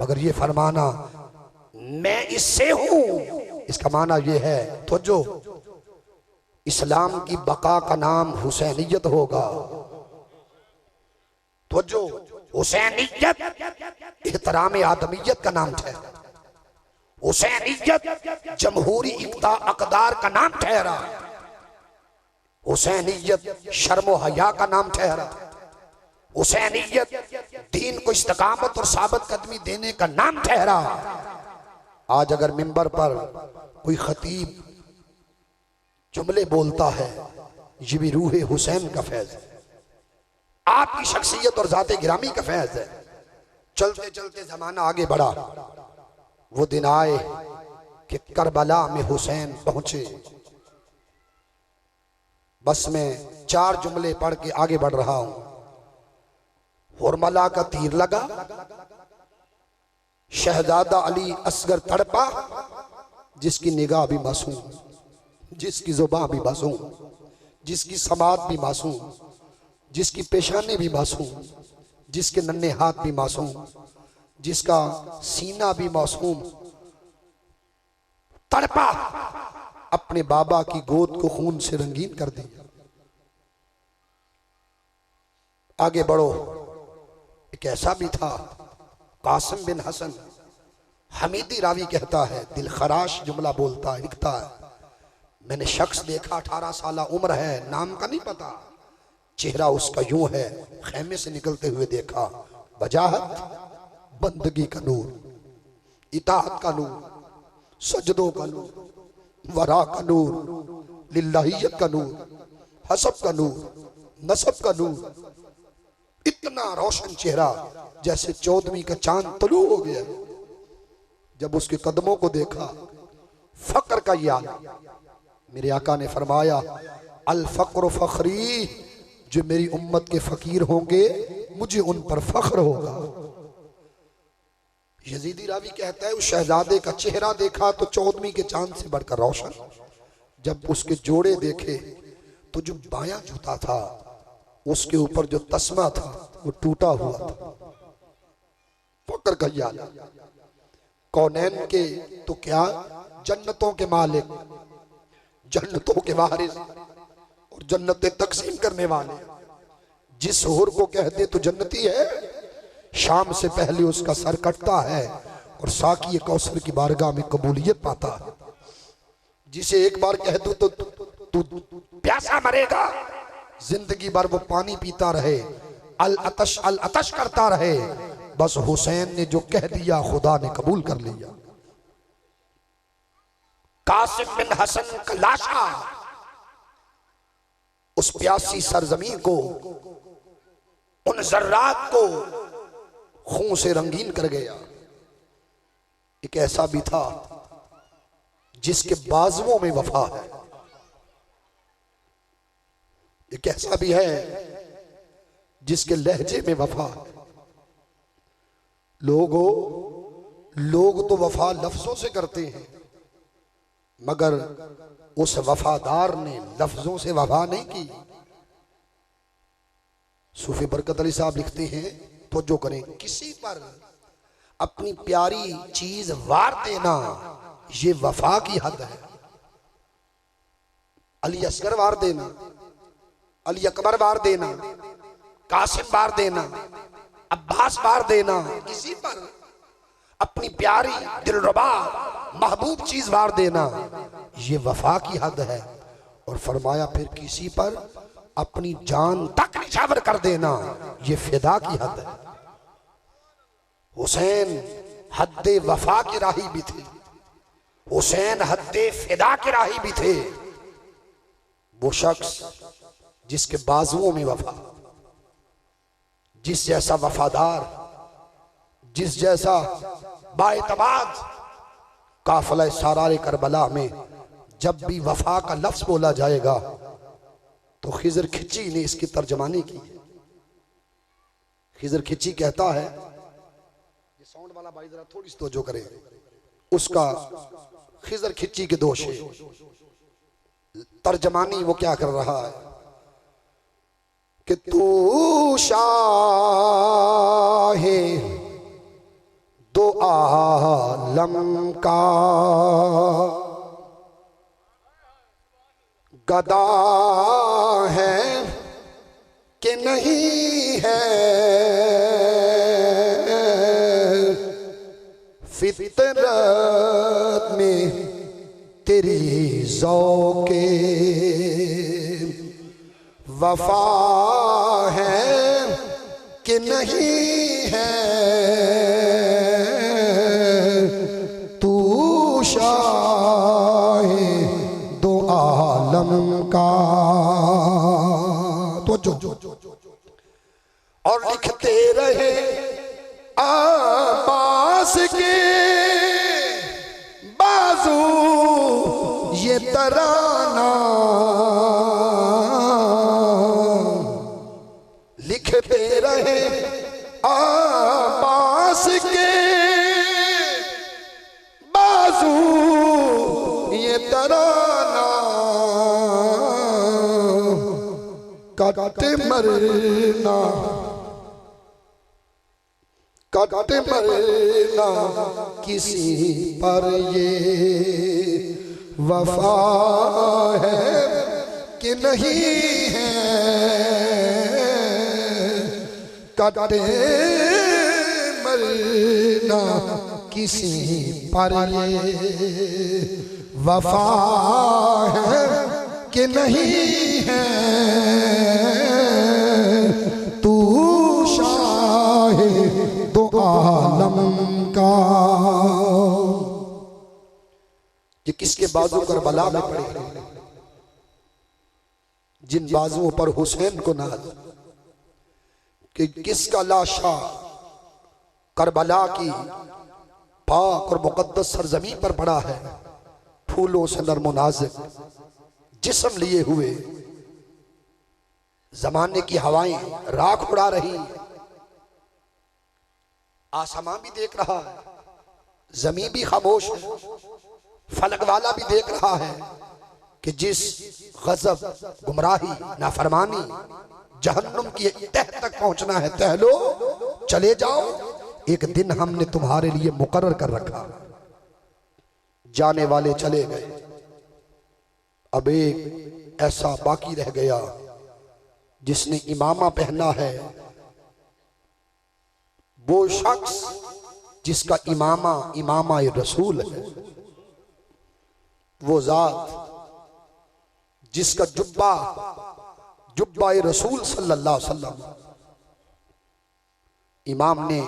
मगर ये फरमाना मैं इससे हूं, इसका माना ये है तो जो इस्लाम की बका का नाम हुसैनियत होगा, तो जो हुसैनियत एहतराम आदमियत का नाम ठहरा, हुसैनियत जमहूरी अकदार का नाम ठहरा, हुसैनियत शर्म हया का नाम ठहरा, हुसैनियत दीन को इस्तकामत और साबित कदमी देने का नाम ठहरा। आज अगर मिंबर पर कोई खतीब जुमले बोलता है, ये भी रूह हुसैन का फैज है, आपकी शख्सियत और जाते गिरामी का फैज है। चलते चलते जमाना आगे बढ़ा, वो दिन आए कि करबला में हुसैन पहुंचे। बस मैं 4 जुमले पढ़ के आगे बढ़ रहा हूं। हुरमला का तीर लगा, शहजादा अली असगर तड़पा, जिसकी निगाह भी मासूम, जिसकी जुबान भी मासूम, जिसकी समात भी मासूम, जिसकी पेशानी भी मासूम, जिसके नन्हे हाथ भी मासूम, जिसका सीना भी मासूम, तड़पा, अपने बाबा की गोद को खून से रंगीन कर दिया। आगे बढ़ो। एक ऐसा भी था, कासिम बिन हसन हमीदी रावी कहता है, दिल खराश जुमला बोलता है, लिखता है, मैंने शख्स देखा 18 साल उम्र है, नाम का नहीं पता, चेहरा उसका यूं है, खेमे से निकलते हुए देखा, वजाहत बंदगी का नूर, इताअत का नूर, सजदों का नूर, वरा का नूर, लिल्लाहियत का नूर, हसब का नूर, नसब का नूर, इतना रोशन चेहरा जैसे 14वीं का चांद तलू हो गया। जब उसके कदमों को देखा, फक्र का याद, मेरे आका ने फरमाया, अल फक्र फखरी, जो मेरी उम्मत के फकीर होंगे मुझे उन पर फख्र होगा। यजीदी रावी कहता है, उस शहजादे का चेहरा देखा तो 14वीं के चांद से बढ़कर रोशन। जब उसके जोड़े देखे तो जो बायां जूता था उसके ऊपर जो तस्मा था वो टूटा हुआ था। फक्र का याद, कौनैन के तो क्या, जन्नतों के मालिक, जन्नतों के वारिस और जन्नतें तकसीम करने वाले, जिस हूर को कहते तो जन्नती है, शाम से पहले उसका सर कटता है और साकी कौसर की बारगाह में कबूलियत पाता है। जिसे एक बार कह दो तो तू प्यासा मरेगा, जिंदगी भर वो पानी पीता रहे, अल अतश करता रहे, बस हुसैन ने जो कह दिया खुदा ने कबूल कर लिया। कासिम बिन हसन का लाशा उस प्यासी सरजमीन को, उन जर्रात को खून से रंगीन कर गया। एक ऐसा भी था जिसके बाजुओं में वफा है, एक ऐसा भी है जिसके लहजे में वफा है। लोग तो वफा लफ्जों से करते हैं, मगर उस वफादार ने लफ्जों से वफा नहीं की। सूफी बरकत अली साहब लिखते हैं, तो जो करें, किसी पर अपनी प्यारी चीज वार देना ये वफा की हद है। अली असगर वार देना, अली अकबर वार देना, कासिम वार देना, अब्बास वार देना, किसी पर अपनी प्यारी दिलरुबा महबूब चीज वार देना ये वफा की हद है। और फरमाया फिर किसी पर अपनी जान तक निछावर कर देना ये फिदा की हद है। हुसैन हद्दे वफा के राही भी थे, हुसैन हद्दे फिदा के राही भी थे। वो शख्स जिसके बाजुओं में वफा, जिस जैसा वफादार, जिस जैसा बाएतबाद, काफिला सारारे करबला में जब भी वफा का लफ्ज बोला जाएगा तो खिजर खिची ने इसकी तर्जमानी की। खिजर खिची कहता है, ये साउंड वाला भाई जरा थोड़ी सी तवज्जो करे, उसका खिजर खिची के दोष है। तर्जमानी वो क्या कर रहा है कि तू शाहे दो आलम का गदा है कि नहीं है, फितरत में तेरी ज़ौक़े वफा है कि नहीं है, तू शाहे दो आलम का। तो जो और लिखते रहे आबास के बाजू ये तराना, के बाजू ये तराना काटे मरना काटे मरना किसी पर ये वफा है कि नहीं है काटे मरना किसी पर ये वफा है कि नहीं है तू शाहे दो आलम का। ये किसके बाजू करबला में पड़े, जिन बाजुओं पर हुसैन को नाज, कि किसका लाशा करबला की पाक और मुकद्दस सरजमी पर पड़ा है, फूलों से नर्मो नाज़िक जिस्म लिए हुए, जमाने की हवाएं राख उड़ा रही, आसमां भी देख रहा है, जमीन भी खामोश है, फलक वाला भी देख रहा है कि जिस गजब, गुमराही, नाफरमानी, जहन्नुम की तह तक पहुंचना है, तह लो, चले जाओ, एक दिन हमने तुम्हारे लिए मुकर्रर कर रखा। जाने वाले चले गए, अब एक ऐसा बाकी रह गया जिसने इमामा पहना है, वो शख्स जिसका इमामा इमामा रसूल है, वो जात जिसका जुब्बा जुब्बा रसूल सल्लल्लाहु अलैहि वसल्लम। इमाम ने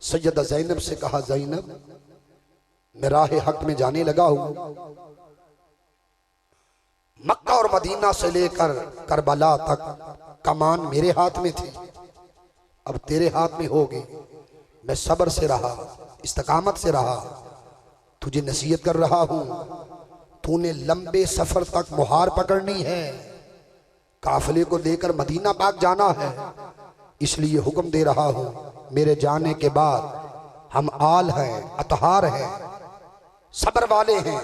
सैयदा ज़ैनब से कहा, ज़ैनब मैं राह हक में जाने लगा हूं, मक्का और मदीना से लेकर करबला तक कमान मेरे हाथ में थी, अब तेरे हाथ में होगी। मैं सब्र से रहा, इस्तकामत से रहा, तुझे नसीहत कर रहा हूं, तूने लंबे सफर तक मुहार पकड़नी है, काफिले को लेकर मदीना पाक जाना है, इसलिए हुक्म दे रहा हूं, मेरे जाने के बाद हम आल हैं, अतहार हैं, सब्र वाले हैं,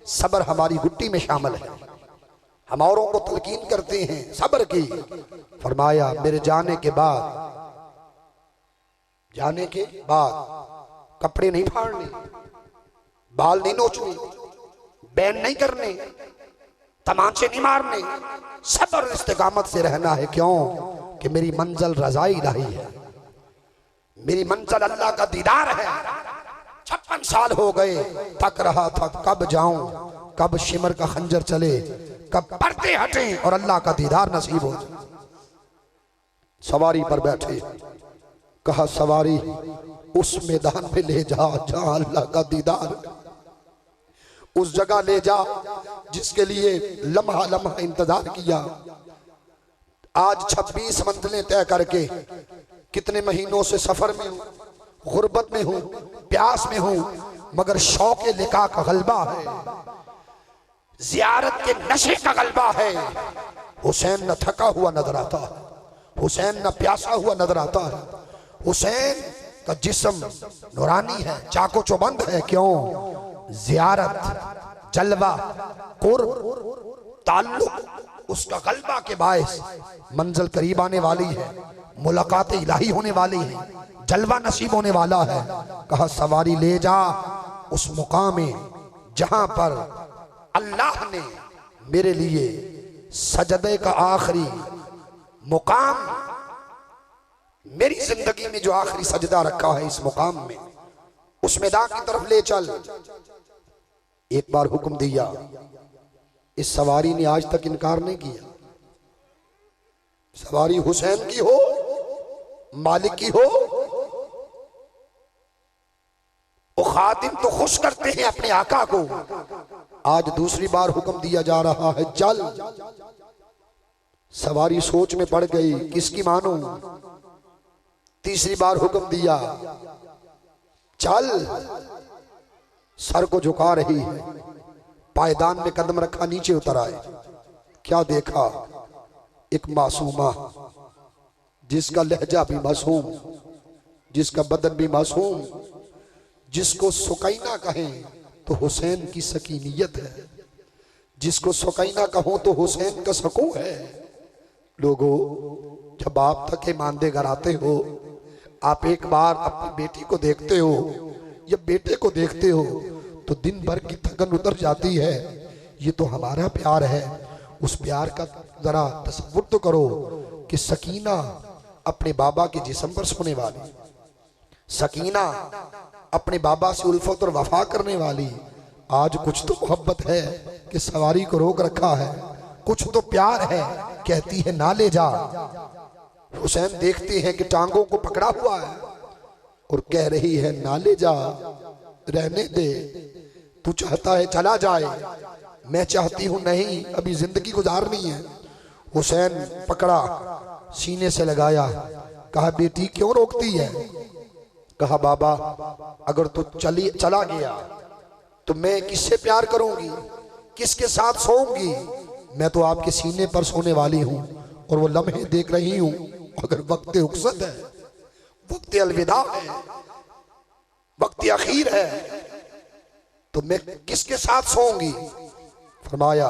सब्र हमारी गुट्टी में शामिल है, हम औरों को तलकीन करते हैं सब्र की। फरमाया मेरे जाने के बाद कपड़े नहीं फाड़ने, बाल नहीं नोचने, बैन नहीं करने, तमाचे नहीं मारने, सब्र और इस्तिकामत से रहना है। क्यों कि मेरी मंजिल रज़ाई इलाही है, मेरी मंजिल अल्लाह का दीदार है। 56 साल हो गए, थक रहा था, कब जाऊं, कब शिमर का खंजर चले, कब पर्दे हटे और अल्लाह का दीदार नसीब हो। सवारी पर बैठे, कहा सवारी उस मैदान पे ले जा जहां अल्लाह का दीदार, उस जगह ले जा जिसके लिए लम्हा लम्हा इंतजार किया। आज 26 मंजिलें तय करके कितने महीनों से सफर में हूं, गुर्बत में हूं, प्यास में हूं, मगर शौक लिका का गलबा है, जियारत के नशे का गलबा है। हुसैन न थका हुआ नजर आता है, हुसैन न प्यासा हुआ नजर आता है, हुसैन का जिस्म नूरानी है, चाको चौबंद है। क्यों? जियारत, जलवा, कुर्ब, ताल्लुक उसका गलबा के बायस मंजिल करीब आने वाली है, मुलाकात इलाही होने वाली है, जलवा नसीब होने वाला है। कहा सवारी ले जा उस मुकाम में जहां पर अल्लाह ने मेरे लिए सजदे का आखिरी मुकाम, मेरी जिंदगी में जो आखिरी सजदा रखा है इस मुकाम में, उस मैदान की तरफ ले चल। एक बार हुक्म दिया, इस सवारी ने आज तक इनकार नहीं किया। सवारी हुसैन की हो, मालिक की हो, वो खादिम तो खुश करते हैं अपने आका को। आज दूसरी बार हुक्म दिया जा रहा है, चल। सवारी सोच में पड़ गई, किसकी मानो। तीसरी बार हुक्म दिया, चल। सर को झुका रही है, पायदान में कदम रखा, नीचे उतर आए। क्या देखा? एक मासूमा जिसका लहजा भी मासूम, जिसका बदन भी मासूम, जिसको सुकैना कहें तो हुसैन की सकीनियत है, जिसको सुकैना कहो तो हुसैन का सकून है। लोगों, जब आप थके मांदे घर आते हो, आप एक बार अपनी बेटी को देखते हो या बेटे को देखते हो तो दिन भर की थकन उतर जाती है। ये तो हमारा प्यार है। उस प्यार का जरा तसव्वुर तो करो कि सकीना अपने बाबा के जिस्म पर सोने वाली, सकीना अपने बाबा से उल्फत और वफा करने वाली, आज कुछ तो मोहब्बत है कि सवारी को रोक रखा है, कुछ तो प्यार है, कहती है ना ले जा। हुसैन देखते हैं कि टांगों को पकड़ा हुआ है और कह रही है ना ले जा, रहने दे, तू चाहता है चला जाए, मैं चाहती हूं नहीं, अभी जिंदगी गुजारनी है। हुसैन पकड़ा, सीने से लगाया, कहा बेटी क्यों रोकती है? कहा बाबा अगर तू चला गया तो मैं किससे प्यार करूंगी, किसके साथ सोऊंगी? मैं तो आपके सीने पर सोने वाली हूं और वो लम्हे देख रही हूं। अगर वक्त उकसत है, वक्त अलविदा है, वक्त आखिर है, तो मैं किसके साथ सोऊंगी? फरमाया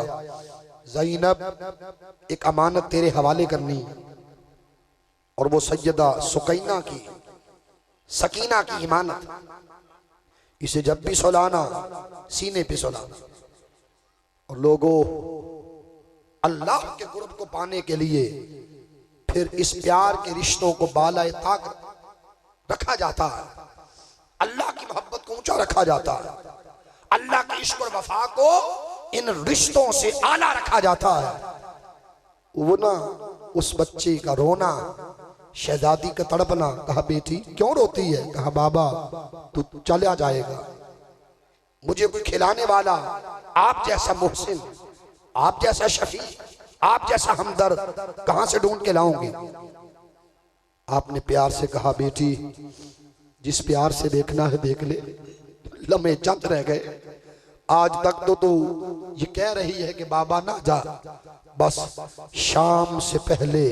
ज़ैनब एक अमानत तेरे हवाले करनी, और वो सैयदा सुकैना की, सकीना की इमानत। इसे जब भी सुलाना सीने पे सुलाना। और लोगों, अल्लाह के कुर्ब को पाने के लिए फिर इस प्यार के रिश्तों को बालाए ताक रखा जाता है, अल्लाह की मोहब्बत को ऊंचा रखा जाता है, अल्लाह के इश्क और वफा को इन रिश्तों से आला रखा जाता है। वो ना उस बच्चे का रोना, शहजादी का तड़पना, कहा बेटी क्यों रोती है? कहा बाबा तू चला जाएगा, मुझे कोई खिलाने वाला, आप जैसा मोहसिन, आप जैसा शफी, आप जैसा हमदर्द कहां से ढूंढ के लाऊंगी? आपने प्यार से कहा बेटी जिस प्यार से देखना है देख ले, लम्हे चंद रह गए। आज तक तो तू ये कह रही है कि बाबा ना जा, बस शाम से पहले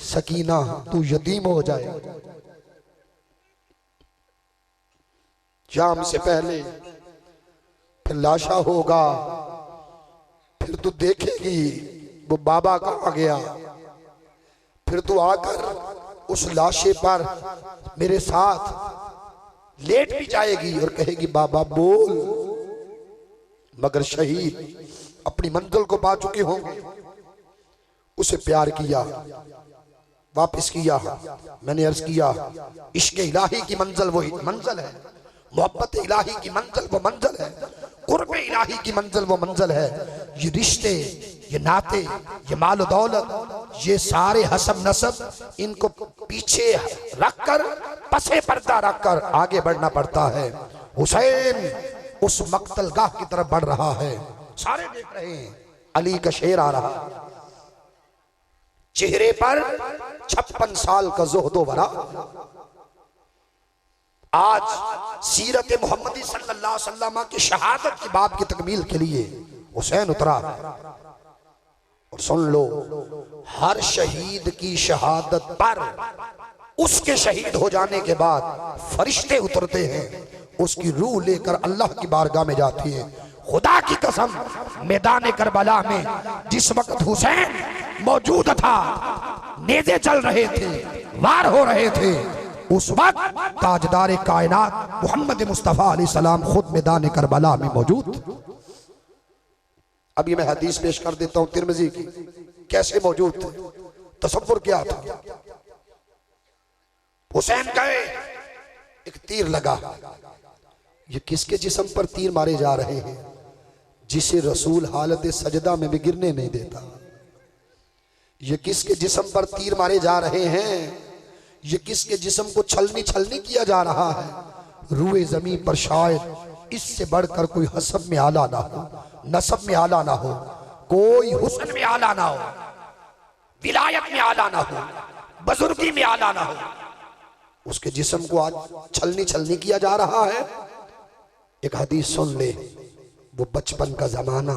सकीना तू यतीम हो जाए, शाम से पहले, फिर लाशा होगा, फिर तू देखेगी वो बाबा कहाँ गया, फिर तू आकर उस लाशे पर मेरे साथ लेट भी जाएगी और कहेगी बाबा बोल। मगर शहीद अपनी मंजिल को पा चुके होंगे, उसे प्यार किया, वापस किया। मैंने अर्ज किया इश्क इलाही की मंजिल वही मंजिल है, मोहब्बत इलाही की मंजिल वो मंजिल है, कुर्ब इलाही की मंजिल वो मंजिल है। ये रिश्ते, ये नाते, ये माल दौलत, ये सारे हसब नसब, इनको पीछे रखकर, पसे पर्दा रखकर आगे बढ़ना पड़ता है। हुसैन उस मक्तलगाह की तरफ बढ़ रहा है, सारे देख रहे हैं, अली का शेर आ रहा, चेहरे पर 56 साल का ज़ुहदो वरा। आज सीरत मोहम्मदी सल्लल्लाहु अलैहि वसल्लम की शहादत की बाब की तकमील के लिए हुसैन उतरा। और सुन लो, हर शहीद की शहादत पर उसके शहीद हो जाने के बाद फरिश्ते उतरते हैं, उसकी रूह लेकर अल्लाह की बारगाह में जाती है। खुदा की कसम, मैदान करबला में जिस वक्त हुसैन मौजूद था, नेज़े चल रहे थे, वार हो रहे थे, उस वक्त ताजदार कायनात मोहम्मद मुस्तफ़ा अलैहि सलाम खुद मैदान करबला में मौजूद। अभी मैं हदीस पेश कर देता हूं तिरमिज़ी की, कैसे मौजूद थे, तसव्वुर क्या था। हुसैन गए, एक तीर लगा। ये किसके जिस्म पर तीर मारे जा रहे हैं? जिसे रसूल हालत सजदा में भी गिरने नहीं देता। ये किसके जिस्म पर तीर मारे जा रहे हैं? ये किसके जिस्म को छलनी छलनी किया जा रहा है? रूए जमीन पर शायद इससे बढ़कर कोई हसब में आला ना हो, नसब में आला ना हो, कोई हुस्न में आला ना हो, विलायत में आला ना हो, बुजुर्गी में आला ना हो। उसके जिस्म को आज छलनी छलनी किया जा रहा है। एक हदीस सुन ले, वो बचपन का जमाना,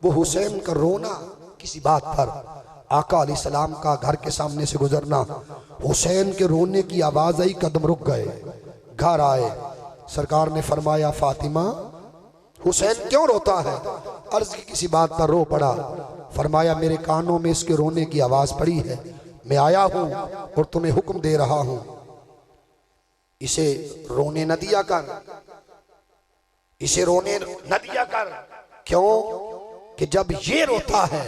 वो हुसैन का रोना किसी बात पर, आका अलैहिस्सलाम का घर के सामने से गुजरना, हुसैन के रोने की आवाज आई, कदम रुक गए, घर आए। सरकार ने फरमाया फातिमा हुसैन क्यों रोता है? अर्ज की किसी बात पर रो पड़ा। फरमाया मेरे कानों में इसके रोने की आवाज पड़ी है, मैं आया हूं और तुम्हें हुक्म दे रहा हूं, इसे रोने न दिया कर, इसे रोने न दिया कर। क्यों? कि जब ये रोता है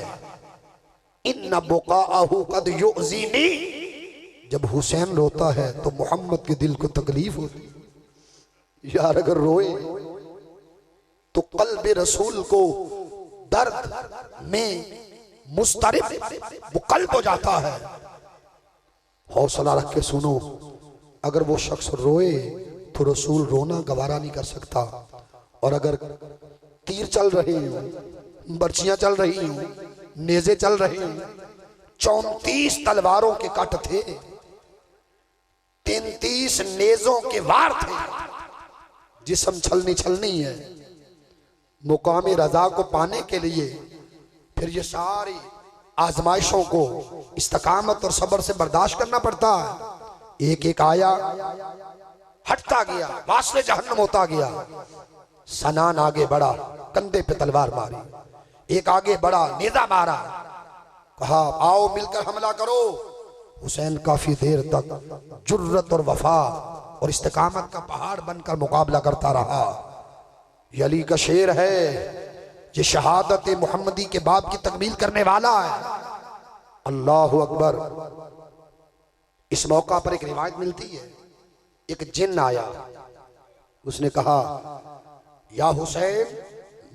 इन्ना बुकाअहु कद युज़ीनी, जब हुसैन रोता है तो मोहम्मद के दिल को तकलीफ होती। यार अगर रोए तो कल्ब रसूल को दर्द में मुस्तरिब वो कल्ब हो जाता है। हौसला रख के सुनो, अगर वो शख्स रोए तो रसूल रोना गवारा नहीं कर सकता। और अगर तीर चल रहे हो, बर्चियां चल रही हो, नेज़े चल रहे हो, 34 तलवारों के कट थे, 33 नेज़ों के वार थे, जिस्म छलनी छलनी है। मुकाम रजा को पाने के लिए फिर ये सारी आजमाइशों को इस्तकामत और सब्र से बर्दाश्त करना पड़ता है। एक एक आया, हटता गया, वास्ते जहन्नम होता गया। सनान आगे बढ़ा, कंधे पे तलवार मारी, एक आगे बढ़ा, नेज़ा मारा, कहा आओ मिलकर हमला करो। हुसैन काफी देर तक जुर्रत और वफा और इस्तिकामत का पहाड़ बनकर मुकाबला करता रहा। ये अली का शेर है, ये शहादत मुहम्मदी के बाप की तकमील करने वाला है। अल्लाहु अकबर। इस मौका पर एक रिवायत मिलती है, एक जिन आया, उसने कहा या हुसैन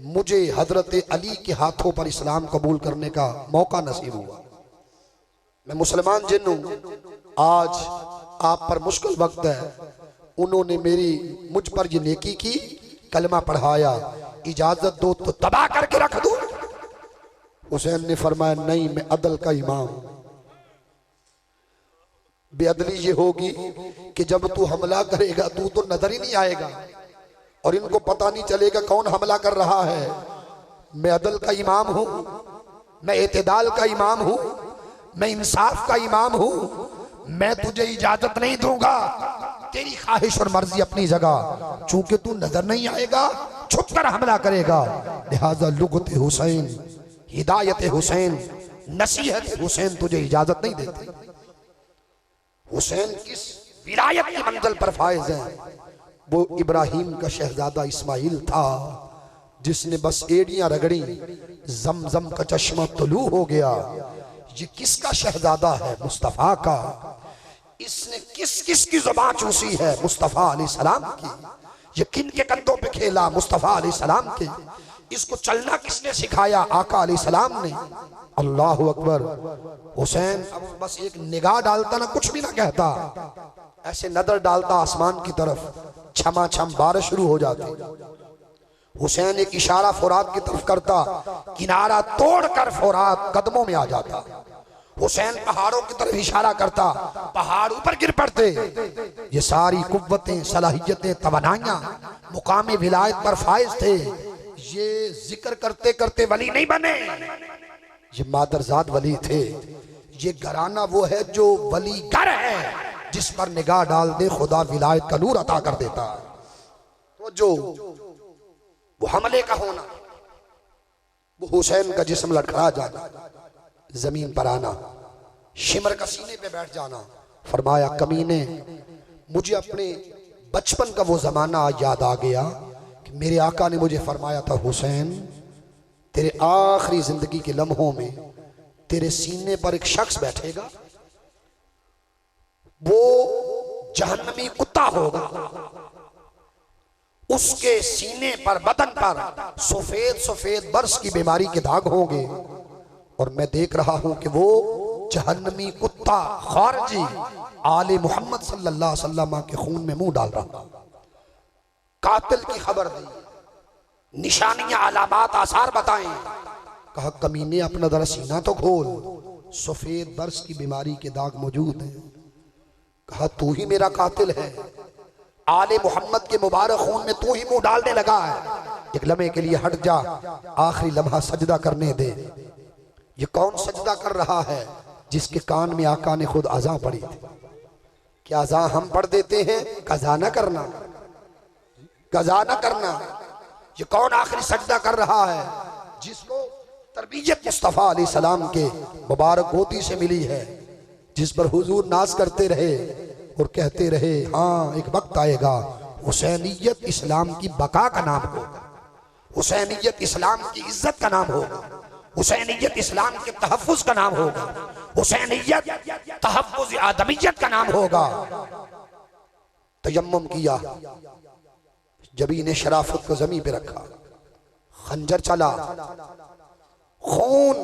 मुझे हजरत अली के हाथों पर इस्लाम कबूल करने का मौका नसीब हुआ, मैं मुसलमान जिन हूं, आज आप पर मुश्किल वक्त है, उन्होंने मुझ पर ये नेकी की, कलमा पढ़ाया, इजाजत दो तो तबाह करके रख दूं। हुसैन ने फरमाया नहीं, मैं अदल का इमाम। बेअदली ये होगी कि जब तू हमला करेगा तू तो नजर ही नहीं आएगा और इनको पता नहीं चलेगा कौन हमला कर रहा है। मैं अदल का इमाम हूं, मैं एतदाल का इमाम हूं, मैं इंसाफ का इमाम हूं। मैं तुझे इजाजत नहीं दूंगा, तेरी ख्वाहिश और मर्जी अपनी जगह, चूंकि तू नजर नहीं आएगा छुप कर हमला करेगा। लिहाजा लुगत हुसैन, हिदायत हुसैन, नसीहत हुसैन तुझे इजाजत नहीं देती। हुसैन किस विलायत की मंजिल पर फायज है? वो इब्राहिम का शहजादा इस्माइल था, जिसने बस एड़ियां रगड़ी, जमजम का चश्मा तुलू हो गया। ये किसका शहजादा है? मुस्तफा का। इसने किस किस की जुबान चूसी है? मुस्तफा अलैहिस्सलाम की। ये किन के कंधों पे खेला? मुस्तफा अलैहिस्सलाम के। इसको चलना किसने सिखाया? आका अलैहिस्सलाम ने। अल्लाहु अकबर। हुसैन अब बस एक निगाह डालता ना, कुछ भी ना कहता, ऐसे नजर डालता आसमान की तरफ, छमा छम बारिश शुरू हो जाती। हुसैन एक इशारा फुरात की तरफ करता, किनारा तोड़कर फुरात कदमों में आ जाता। हुसैन पहाड़ों की तरफ इशारा करता, पहाड़ ऊपर गिर पड़ते। ये सारी कुव्वतें, सलाहियतें, तवानाइयां मुकाम विलायत पर फायज थे। ये जिक्र करते करते वली नहीं बने, ये मादरजाद वली थे। ये घराना वो है जो वली घर है, जिस पर निगाह डाल दे खुदा विलायत का नूर अता कर देता। तो जो वो हमले का होना, वो हुसैन का जिस्म लड़खड़ा जाना, जमीन पर आना, शिमर का सीने पे बैठ जाना। फरमाया कमीने, मुझे अपने बचपन का वो जमाना याद आ गया कि मेरे आका ने मुझे फरमाया था, हुसैन तेरे आखिरी जिंदगी के लम्हों में तेरे सीने पर एक शख्स बैठेगा, वो जहन्नमी कुत्ता होगा, उसके सीने पर, बदन पर सफेद सफेद बर्स की बीमारी के दाग होंगे, और मैं देख रहा हूं कि वो जहन्नमी कुत्ता खारजी आले मोहम्मद सल्लल्लाहु अलैहि वसल्लम के खून में मुंह डाल रहा। कातिल की खबर दी, निशानियां, अलामात, आसार बताएं। कहा कमीने अपना जरा सीना तो खोल, सफेद बर्स की बीमारी के दाग मौजूद हैं। कहा तू ही मेरा कातिल है, आले मोहम्मद के मुबारक खून में तू ही मुंह डालने लगा है। एक लम्हे के लिए हट जा, आखिरी लम्हा सजदा करने दे। ये कौन सजदा कर रहा है जिसके कान में आका ने खुद अज़ां पढ़ी थी? क्या अज़ां हम पढ़ देते हैं? कज़ा न करना, कज़ा न करना। ये कौन आखिरी सजदा कर रहा है जिसको तरबियत मुस्तफ़ा अलैहिस्सलाम के मुबारक गोदी से मिली है, जिस पर हुजूर नाज करते रहे और कहते रहे, हाँ एक वक्त आएगा हुसैनियत इस्लाम की बका का नाम होगा, हुसैनियत इस्लाम की इज्जत का नाम होगा, हुसैनियत इस्लाम के तहफ़्फ़ुज़ का नाम होगा, हुसैनियत तहफ़्फ़ुज़ आदमियत का नाम होगा। तयम्मुम किया, जबीन शराफत को जमीन पे रखा, खंजर चला, खून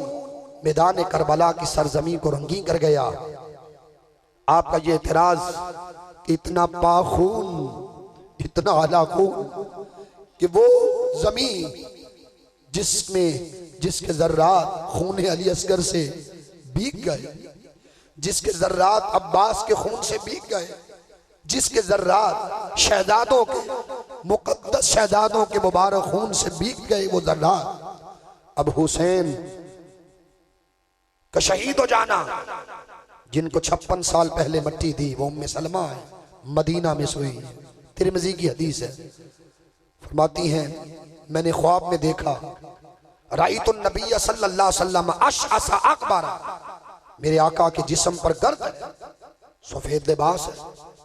मैदान करबला की सरजमी को रंगीन कर गया। आपका ये एतराज कि इतना पाखून, इतना आला खून कि वो जमीन जिसके जर्रात खून अली असगर से भीग गए, जिसके जर्रात अब्बास के खून से भीग गए, जिसके जर्रात शहजादों के मुकद्दस शहजादों के मुबारक खून से भीग गए, वो जर्रात अब हुसैन का शहीद हो जाना, जिनको 56 साल पहले मट्टी दी, वो उम्मे सलमा है, मदीना में सोई। तिरमिज़ी की हदीस है, फरमाती हैं मैंने ख्वाब में देखा, राइतुन नबी सल्लल्लाहु अलैहि वसल्लम अशअस अकबर, मेरे आका के जिस्म पर गर्द है, सफेद लिबास है,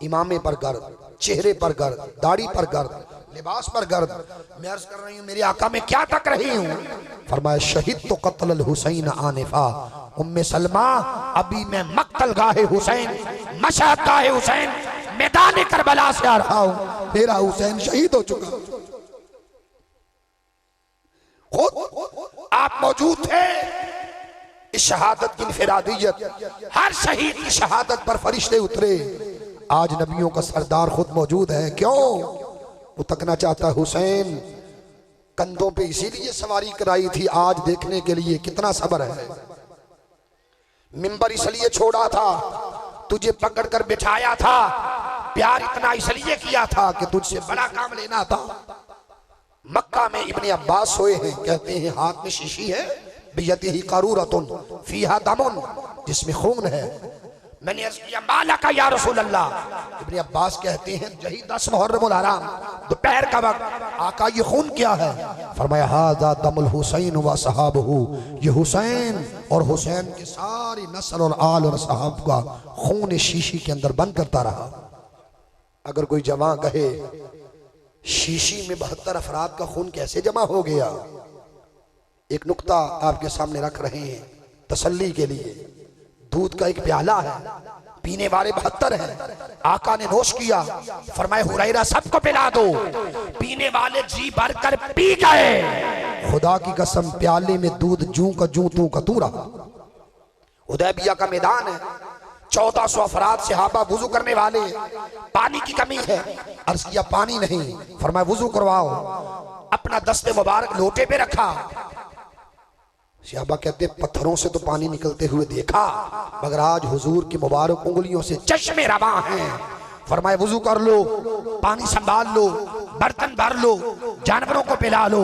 इमामे पर गर्द, चेहरे पर गर्द, दाढ़ी पर गर्द, लिबास पर गर्द। मैं अर्ज कर रही हूँ मेरे आका में क्या तक रही हूँ? फरमाया शहीद तो कत्ल हुसैन आनिफा, उम्मे सलमा अभी मैं मक्तल गाहे हुसैन, मशहद गाहे हुसैन, मैदान करबला से आ रहा हूँ, मेरा हुसैन शहीद हो चुका। खुद आप मौजूद थे। इस शहादत की इनफिरादियत, हर शहीद की शहादत पर फरिश्ते उतरे। आज नबियों का सरदार खुद मौजूद है। क्यों? वो तकना चाहता हुसैन, कंधों पे इसीलिए सवारी कराई थी आज देखने के लिए कितना सब्र है। मिंबर इसलिए छोड़ा था, तुझे पकड़ कर बिठाया था, प्यार इतना इसलिए किया था कि तुझसे बड़ा काम लेना था। मक्का में इब्ने अब्बास सोए हैं, कहते हैं हाथ में शीशी है, बियदिही क़ारूरतुन फीहा दमुन, जिसमें खून है। मैंने अर्ज़ किया माला का या रसूल अल्लाह। इब्ने अब्बास कहते हैं यही 10 मुहर्रमुल हराम दोपहर का वक्त, आका ये खून क्या है? फरमाया हाज़ा दमुल हुसैन व सहाबहू, ये हुसैन और हुसैन के सारी नस्ल और आल और सहाब का खून शीशी के अंदर बंद करता रहा। अगर कोई जवां कहे शीशी में 72 अफराद का खून कैसे जमा हो गया, एक नुक्ता आपके सामने रख रहे हैं तसल्ली के लिए। दूध का एक प्याला है, पीने वाले 72 हैं। आका ने नोश किया, फरमाया हुरैरा सबको पिला दो, पीने वाले जी भर कर पी गए। खुदा की कसम प्याले में दूध जूं का जूं तू का तू रहा। हुदैबिया का मैदान है, 1400 अफराद सहाबा वुजू करने वाले, पानी की कमी है। अर्ज किया पानी नहीं, फरमाया वुजू करवाओ। अपना दस्ते मुबारक लोटे पे रखा। सहाबा कहते पत्थरों से तो पानी निकलते हुए देखा, मगर आज हुजूर की मुबारक उंगलियों से चश्मे रवा हैं। फरमाया वुजू कर लो, पानी संभाल लो, बर्तन भर लो, जानवरों को पिला लो।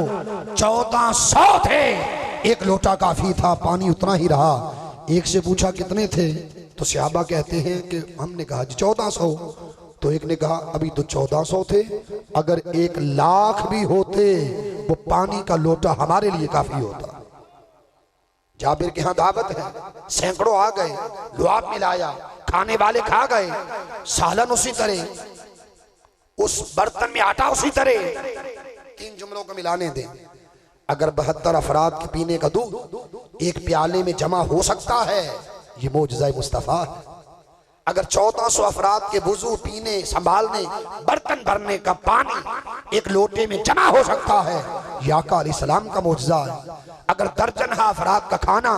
1400 थे, एक लोटा काफी था, पानी उतना ही रहा। एक से पूछा कितने थे, तो सहाबा कहते हैं कि हमने कहा 1400। तो एक ने कहा अभी तो 1400 थे, अगर 1,00,000 भी होते वो पानी का लोटा हमारे लिए काफी होता। जाबिर के यहाँ दावत है, सैकड़ों आ गए, लुआब मिलाया, खाने वाले खा गए, सालन उसी तरह, उस बर्तन में आटा उसी तरह। 3 जुमलों को मिलाने दें। अगर 72 अफराद के पीने का दूध एक प्याले में जमा हो सकता है, ये मौजज़ा मुस्तफ़ा है। अगर 1400 अफराद के वुजू, पीने, संभालने, बर्तन भरने का पानी एक लोटे में जमा हो सकता है, ये आका अलैहिस्सलाम का मौजज़ा है। अगर दर्जन अफराद का खाना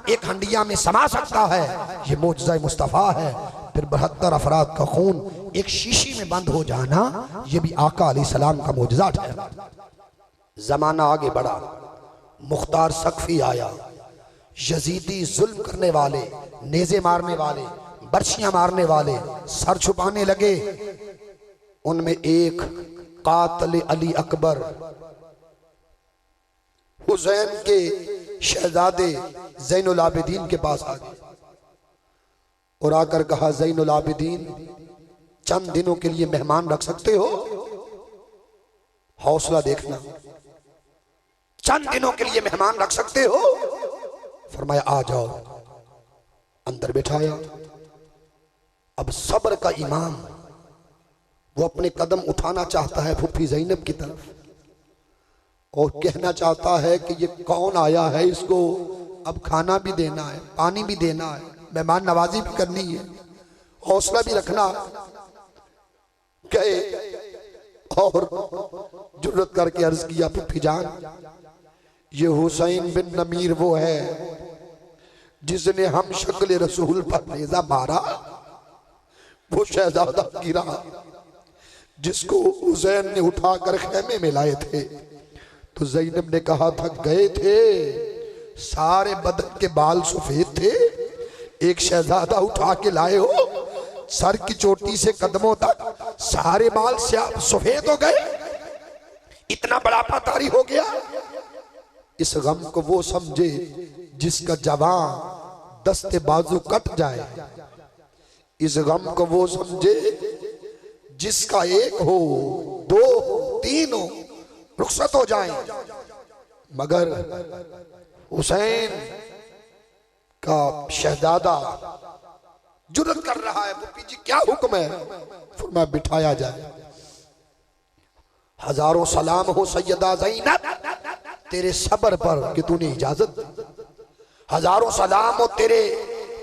एक हंडिया में समा सकता है, ये मौजज़ा मुस्तफ़ा है। फिर 72 अफराद का खून एक शीशी में बंद हो जाना, ये भी आका अलैहिस्सलाम का मौजज़ा ठहरा। जमाना आगे बढ़ा, मुख्तार सकफी आया, यजीदी जुल्म करने वाले, नेज़े मारने वाले, बर्शियां मारने वाले सर छुपाने लगे। उनमें एक कातिल अली अकबर हुसैन के शहजादे ज़ैनुल आबिदीन के पास आ गए और आकर कहा, ज़ैनुल आबिदीन, चंद दिनों के लिए मेहमान रख सकते हो? हौसला देखना, चंद दिनों के लिए मेहमान रख सकते हो? फरमाया आ जाओ। अंदर बिठाया। अब सब्र का इमाम वो अपने कदम उठाना चाहता है फूफी ज़ैनब की तरफ और कहना चाहता है कि ये कौन आया है, इसको अब खाना भी देना है, पानी भी देना है, मेहमान नवाजी भी करनी है, हौसला भी रखना। गए और जुर्रत करके अर्ज किया, फूफी जान, ये हुसैन बिन नमीर वो है जिसने हम शक्ल रसूल पर नेजा मारा, वो शहजादा गिरा जिसको हुसैन ने उठाकर खेमे में लाए थे। तो ज़ैनब ने कहा था, गए थे, सारे बदन के बाल सफेद थे, एक शहजादा उठा के लाए हो, सर की चोटी से कदमों तक सारे बाल सफेद हो गए, इतना बड़ापा तारी हो गया। इस गम को वो समझे जिसका जवान दस्ते बाजू कट जाए, इस गम को वो समझे जिसका एक हो, दो हो, तीन हो, रुखसत हो जाए। मगर हुसैन का शहजादा जुर्रत कर रहा है, फूफी जी क्या हुक्म है? फरमाया बिठाया जाए। हजारों सलाम हो सैयदा ज़ैनब तेरे सब्र पर कि तूने इजाजत दी, हजारों सलाम हो तेरे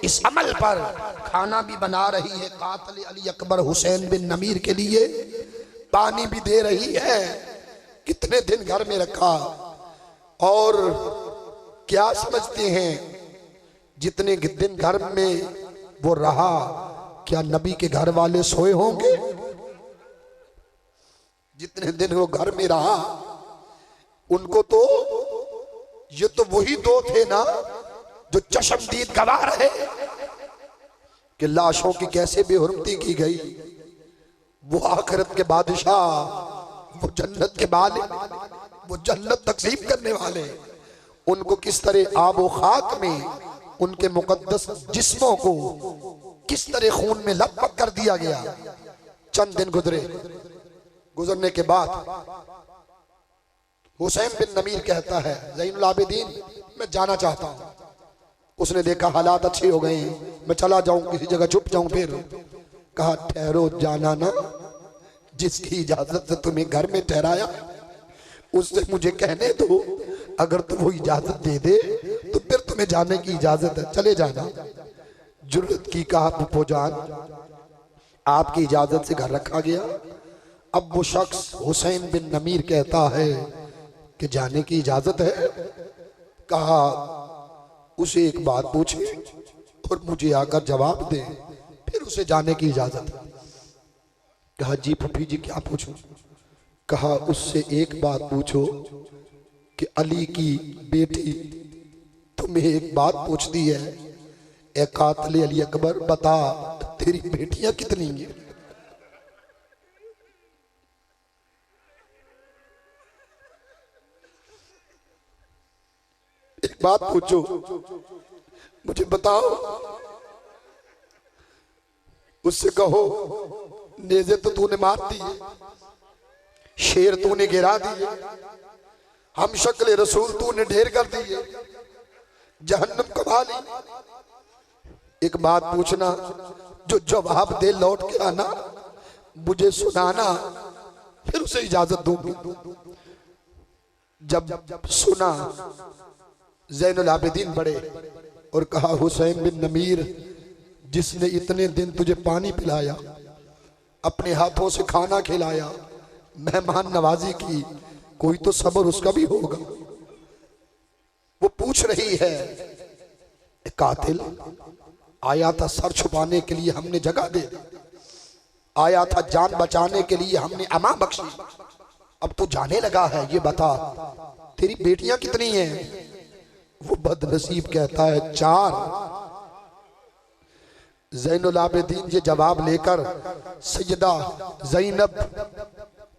इस अमल पर, खाना भी बना रही है कातिल अली अकबर हुसैन बिन नमीर के लिए, पानी भी दे रही है, कितने दिन घर में रखा। और क्या समझते हैं जितने दिन घर में वो रहा, क्या नबी के घर वाले सोए होंगे? जितने दिन वो घर में रहा, उनको तो ये तो वही दो थे ना जो चशमदीद गवाह रहे कि लाशों की कैसे बेहुरमती की गई। वो आखिरत के बादशाह, वो जन्नत के मालिक, वो जन्नत तकसीम करने वाले, उनको किस तरह आबो खाक में उनके मुकद्दस जिस्मों को किस तरह खून में लथपथ कर दिया गया। चंद दिन गुजरने के बाद हुसैन बिन नमीर कहता है, ज़ैनुल आबिदीन मैं जाना चाहता हूं। उसने देखा हालात अच्छे हो गए हैं, मैं चला जाऊं, किसी जगह छुप जाऊं। फिर कहा, ठहरो, जाना ना, जिसकी इजाजत से तुम्हें घर में ठहराया उससे मुझे कहने दो, अगर तुम वो इजाजत दे दे तो फिर तुम्हें जाने की इजाजत है, चले जाना। जुर्रत की, कहा फूफो जान आपकी इजाजत से घर रखा गया। अब वो शख्स हुसैन बिन नमीर कहता है कि जाने की इजाजत है। कहा, उसे एक बात पूछे और मुझे आकर जवाब दे, फिर उसे जाने की इजाजत है। कहा, जी फूफी जी क्या पूछूं? कहा, उससे एक बात पूछो कि अली की बेटी तुम्हें एक बात पूछती है, ए कातिल अली अकबर बता तेरी बेटियां कितनी हैं? एक बात पूछो, मुझे बताओ। उससे कहो, नेज़े तो तूने मार दिए, शेर तूने गिरा दिए, हम शक्ल रसूल तूने ढेर कर दिए, जहन्नम कमा ली। एक बात पूछना, जो जवाब दे लौट के आना, मुझे सुनाना, फिर उसे इजाजत दूंगी। जब सुना, ज़ैनुल आबिदीन बढ़े और कहा, हुसैन बिन नमीर जिसने इतने दिन तुझे पानी पिलाया, अपने हाथों से खाना खिलाया, मेहमान नवाजी की, कोई तो सब्र उसका भी होगा। वो पूछ रही है, कातिल आया था सर छुपाने के लिए हमने जगह दे दी, आया था जान बचाने के लिए हमने अमा बख्शी, अब तू जाने लगा है, ये बता तेरी बेटियां कितनी हैं? वो बदनसीब कहता है 4। ज़ैनुल आबिदीन ये जवाब लेकर सैयदा ज़ैनब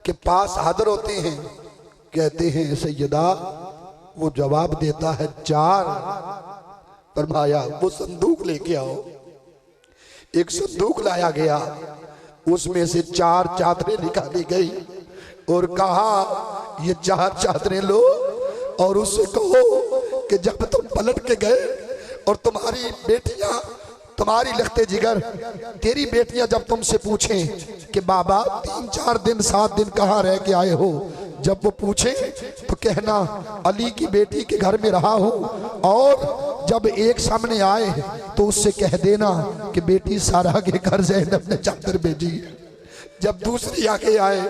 के पास हाजिर होते हैं, कहते हैं सैयदा वो जवाब देता है 4। फरमाया वो संदूक लेके आओ। एक संदूक लाया गया, उसमें से 4 चादरें निकाली गई और कहा ये 4 चादरें लो और उससे कहो कि जब तुम पलट के गए और तुम्हारी बेटियां, तुम्हारी लखते जिगर तेरी बेटियां जब तुमसे पूछें कि बाबा 3-4 दिन 7 दिन कहाँ रह के आए हो, जब वो पूछे तो कहना अली की बेटी के घर में रहा हूँ, और जब एक सामने आए तो उससे कह देना कि बेटी सारा के घर ज़ैनब ने चादर भेजी। जब दूसरी आके आए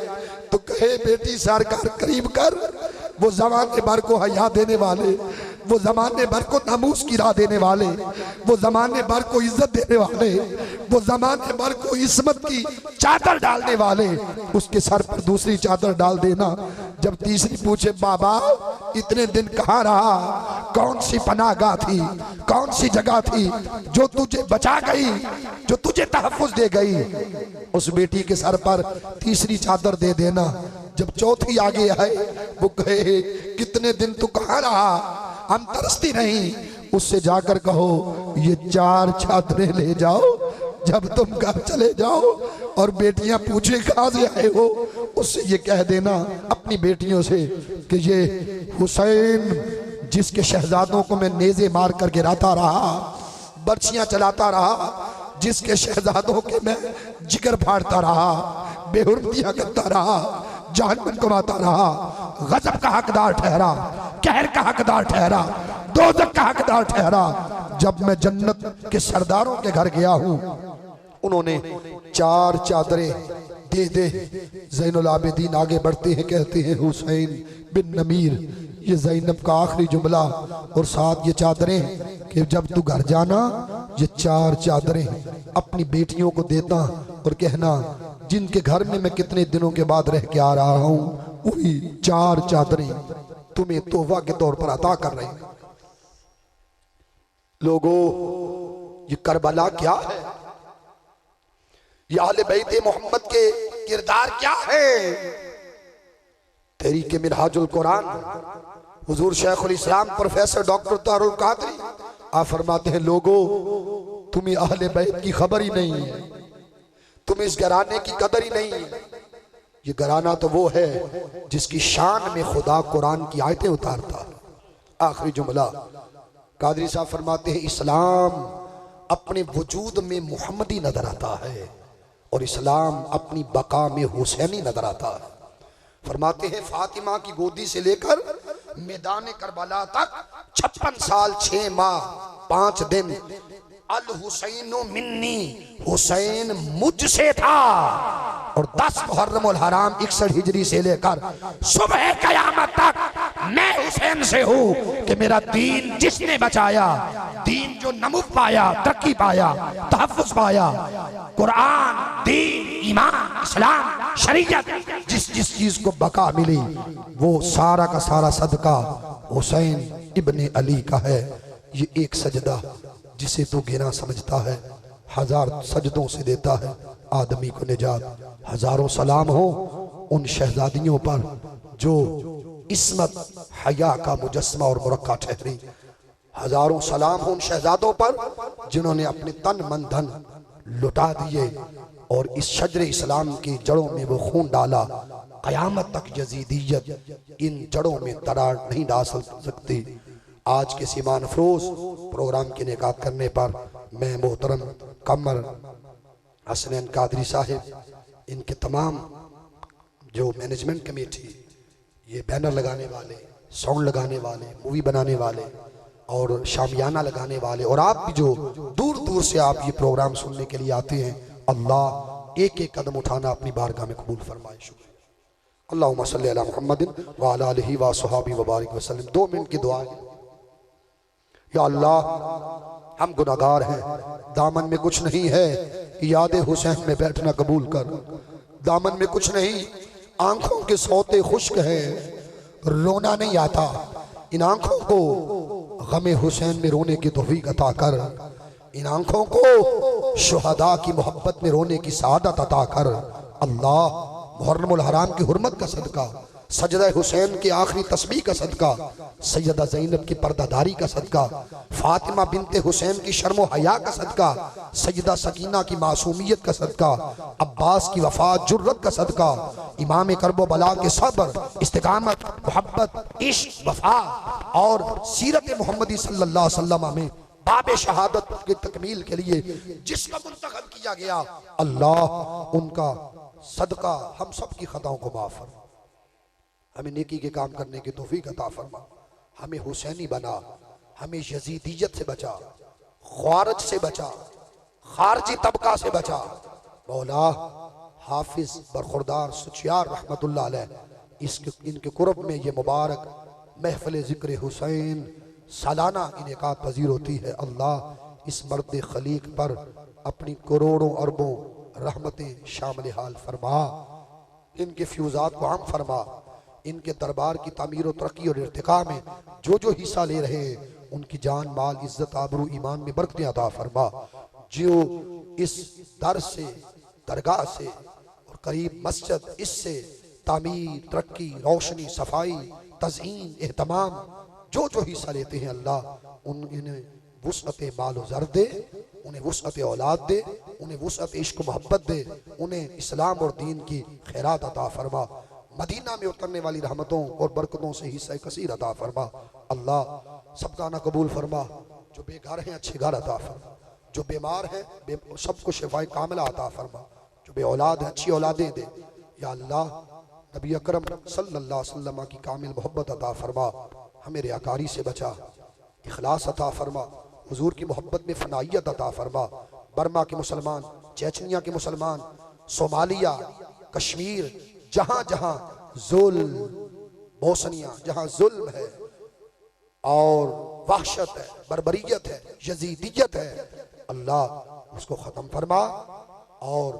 तो कहे बेटी सरकार करीब कर। वो जमाने भर को हया देने वाले, वो जमाने भर को नामूस की राह देने वाले, वो जमाने भर को इज्जत देने वाले, वो जमाने भर को इस्मत की चादर डालने वाले, उसके सर पर दूसरी चादर डाल देना। जब तीसरी पूछे बाबा इतने दिन कहाँ रहा, कौन सी पनाहगाह थी, कौन सी जगह थी जो तुझे बचा गई, जो तुझे तहफ्फुज दे गई, उस बेटी के सर पर तीसरी चादर दे देना। जब चौथी आगे आए वो कहे कितने दिन तू कहाँ रहा, हम तरसती नहीं, उससे जाकर कहो ये 4 चादरें ले जाओ, जब तुम घर चले जाओ और बेटियां पूछे कहाँ से आए हो, उससे ये कह देना अपनी बेटियों से कि ये हुसैन जिसके शहजादों को मैं नेज़े मार कर गिराता रहा, बर्छियां चलाता रहा, जिसके शहजादों के मैं जिगर फाड़ता रहा, बेहुरमतियां करता रहा, जहन्नम कमाता रहा, गजब का हकदार ठहरा, कहर का हकदार ठहरा, दोज़ख का हकदार ठहरा। जब मैं जन्नत के सरदारों के घर गया हूँ, उन्होंने 4 चादरें दे दे। ज़ैनुल आबिदीन आगे बढ़ते हैं, कहते हैं हुसैन बिन नमीर, ये ज़ैनब का आखिरी जुमला और साथ ये चादरें कि जब तू घर जाना ये 4 चादरें अपनी बेटियों को देता और कहना जिनके घर में मैं कितने दिनों के बाद रह के आ रहा हूँ, वही 4 चादरें तुम्हें तोहफा के तौर पर अता कर रही। लोगों ये करबला क्या है, ये आले बैत मोहम्मद के किरदार क्या है। तहरीक मिनहाजुल कुरान हुजूर शेखुल इस्लाम प्रोफेसर डॉक्टर तारुल कादरी आप फरमाते हैं लोगों तुम्हें अहले बैत की खबर ही नहीं है, तुम्हें इस घराने की कदर ही नहीं है। ये घराना तो वो है जिसकी शान में खुदा कुरान की आयतें उतारता। आखिरी जुमला कादरी साहब फरमाते हैं इस्लाम अपने वजूद में मुहम्मदी नजर आता है और इस्लाम अपनी बका में हुसैनी नजर आता है। फरमाते हैं फातिमा की गोदी से लेकर मैदान करबला तक 56 साल 6 माह 5 दिन अल हुसैनो मिन्नी, हुसैन मुझसे था। और 10 मुहर्रमुल हराम 61 हिजरी से लेकर सुबह कयामत तक मैं हुसैन से हूँ कि मेरा दीन जिसने बचाया, दीन जो नमू पाया, तरक्की पाया, तहफ्फुज पाया, कुरान, दीन, ईमान, इस्लाम, शरीयत, जिस जिस चीज को बका मिली वो सारा का सारा सदका हुसैन इब्ने अली का है। ये एक सजदा जिसे तू गिना समझता है 1000 सजदों से देता है आदमी को निजात। हजारों सलाम हो उन शहजादियों पर जो इस्मत हया का मुजस्मा और मुरक्का ठहरी। हजारों सलाम हो उन शहजादों पर जिन्होंने अपने तन मन धन लुटा दिए और इस शजर इस्लाम की जड़ों में वो खून डाला। कयामत तक यजीदियत इन जड़ों में दरार नहीं डाल सकती। आज के सीमान अफरोज प्रोग्राम की निकात करने पर मैं मोहतरम कमर हसनैन कादरी साहिब, इनके तमाम जो मैनेजमेंट कमेटी, ये बैनर लगाने वाले, साउंड लगाने वाले, मूवी बनाने वाले और शामियाना लगाने वाले, और आप भी जो दूर दूर से आप ये प्रोग्राम सुनने के लिए आते हैं, अल्लाह एक एक कदम उठाना अपनी बारगाह में कबूल फरमाए। शुक्रिया। अल्लाहुम्मा सल्ली अला मुहम्मदिन व अला आलिहि व अस्हाबी व बारिक वसल्लम। 2 मिनट की दुआ है। या अल्लाह हम गुनाहगार हैं, दामन में कुछ नहीं है, याद हुसैन में बैठना कबूल कर। दामन में कुछ नहीं, आंखों के सोते खुश्क हैं, रोना नहीं आता। इन आंखों को गमे हुसैन में रोने की तौफीक अता कर। इन आंखों को शुहदा की मोहब्बत में रोने की सआदत अता कर। अल्लाह मुहर्रमुल हराम की हुर्मत का सदका सजदा हुसैन के आखिरी तस्बीह का सदका, सैयदा ज़ैनब की पर्दादारी का सदका, फातिमा बिनते हुसैन की शर्म हया का सदका, सैयदा सकीना की मासूमियत का सदका, अब्बास की वफात जुर्रत का सदका, इमाम करबो बला के सब्र, इस्तिकामत, मोहब्बत, इश्क, वफा और सीरत मोहम्मदी सल्लल्लाहु अलैहि वसल्लम में बाब शहादत की तकमील के लिए जिसका मुंतखब किया गया, अल्लाह उनका सदका हम सब की खताओं को माफ फरमा, हमें नेकी के काम करने की तौफीक अता फरमा, हमें हुसैनी बना, हमें यजीदियत से बचा, ख्वारज से बचा, खारजी तबका से बचा। मौला हाफिज बरखुरदार सुचियार रहमतुल्लाह अलैह इनके कुर्ब में ये मुबारक महफिल ज़िक्र हुसैन सालाना इनेकात पजीर होती है। अल्लाह इस मर्द खलीक पर अपनी करोड़ों अरबों रहमतें शामिल हाल फरमा, इनके फ्यूज़ात को आम फरमा, इनके दरबार की तामीर और तरक्की और इर्तिका में जो जो हिस्सा ले रहे हैं उनकी जान माल इज्जत आबरू ईमान में बरकतें अता फरमा। जो इस दर से दरगाह से और करीब मस्जिद इससे तामीर तरक्की रोशनी सफाई तज़हीन एहतमाम जो जो हिस्सा लेते हैं अल्लाह उन्हें वुसअत माल व ज़र दे, उन्हें वुसअत औलाद दे, उन्हें वुसअत इश्क मोहब्बत दे, उन्हें इस्लाम और दीन की खैरात अता फरमा। मदीना में उतरने वाली रहमतों और बरकतों से हिस्सा कसीर अता फरमा। अल्लाह सबका ना कबूल फरमा, जो बेघर हैं अच्छे घर अता फरमा, जो बीमार हैं सबको शिफाए कामिला अता फरमा, जो बे औलाद हैं अच्छी औलादें दे। या अल्लाह नबी अकरम सल्लल्लाहु अलैहि वसल्लम की कामिल मोहब्बत अता फरमा, हमें रियाकारी से बचा, इखलास अता फरमा, हुजूर की मोहब्बत में फनाइयत अता फरमा। बर्मा के मुसलमान, चेचनिया के मुसलमान, सोमालिया, कश्मीर, जहाँ जहाँ जुल्म, बोसनिया जहाँ जुल्म है और वहशत है, बर्बरियत है, यजीदियत है, अल्लाह उसको ख़त्म फरमा और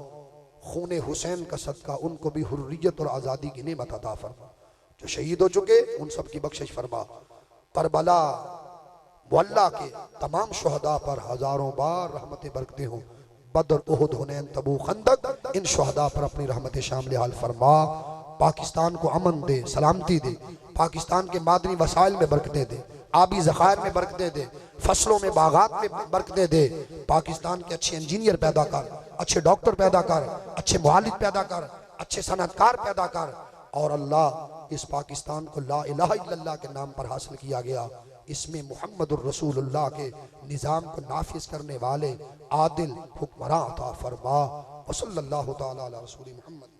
खून हुसैन का सदका उनको भी हुर्रियत और आज़ादी की नेमत अता फरमा। जो शहीद हो चुके उन सब की बख्शिश फरमा। करबला मुअल्ला के तमाम शुहदा पर हजारों बार रहमतें बरकते हों। बदर, उहुद, हुनैन, तबूक, खंदक इन शुहदा पर अपनी रहमतें शामिल हाल फरमा। पाकिस्तान को अमन दे, सलामती दे, पाकिस्तान के मादनी वसाइल में बरकतें दे, आबी ज़खायर में बरकतें दे, फसलों में बागात में बरकतें दे। पाकिस्तान के अच्छे इंजीनियर पैदा कर, अच्छे डॉक्टर पैदा कर, अच्छे मुआलिज पैदा कर, अच्छे सनअतकार पैदा कर। और अल्लाह इस पाकिस्तान को ला इलाहा इल्लल्लाह के नाम पर हासिल किया गया, इसमें मुहम्मदुर रसूलुल्लाह के निज़ाम को नाफिज करने वाले आदिल हुक्मरान अता फरमा। वसल्लल्लाहु तआला अला रसूली मुहम्मद।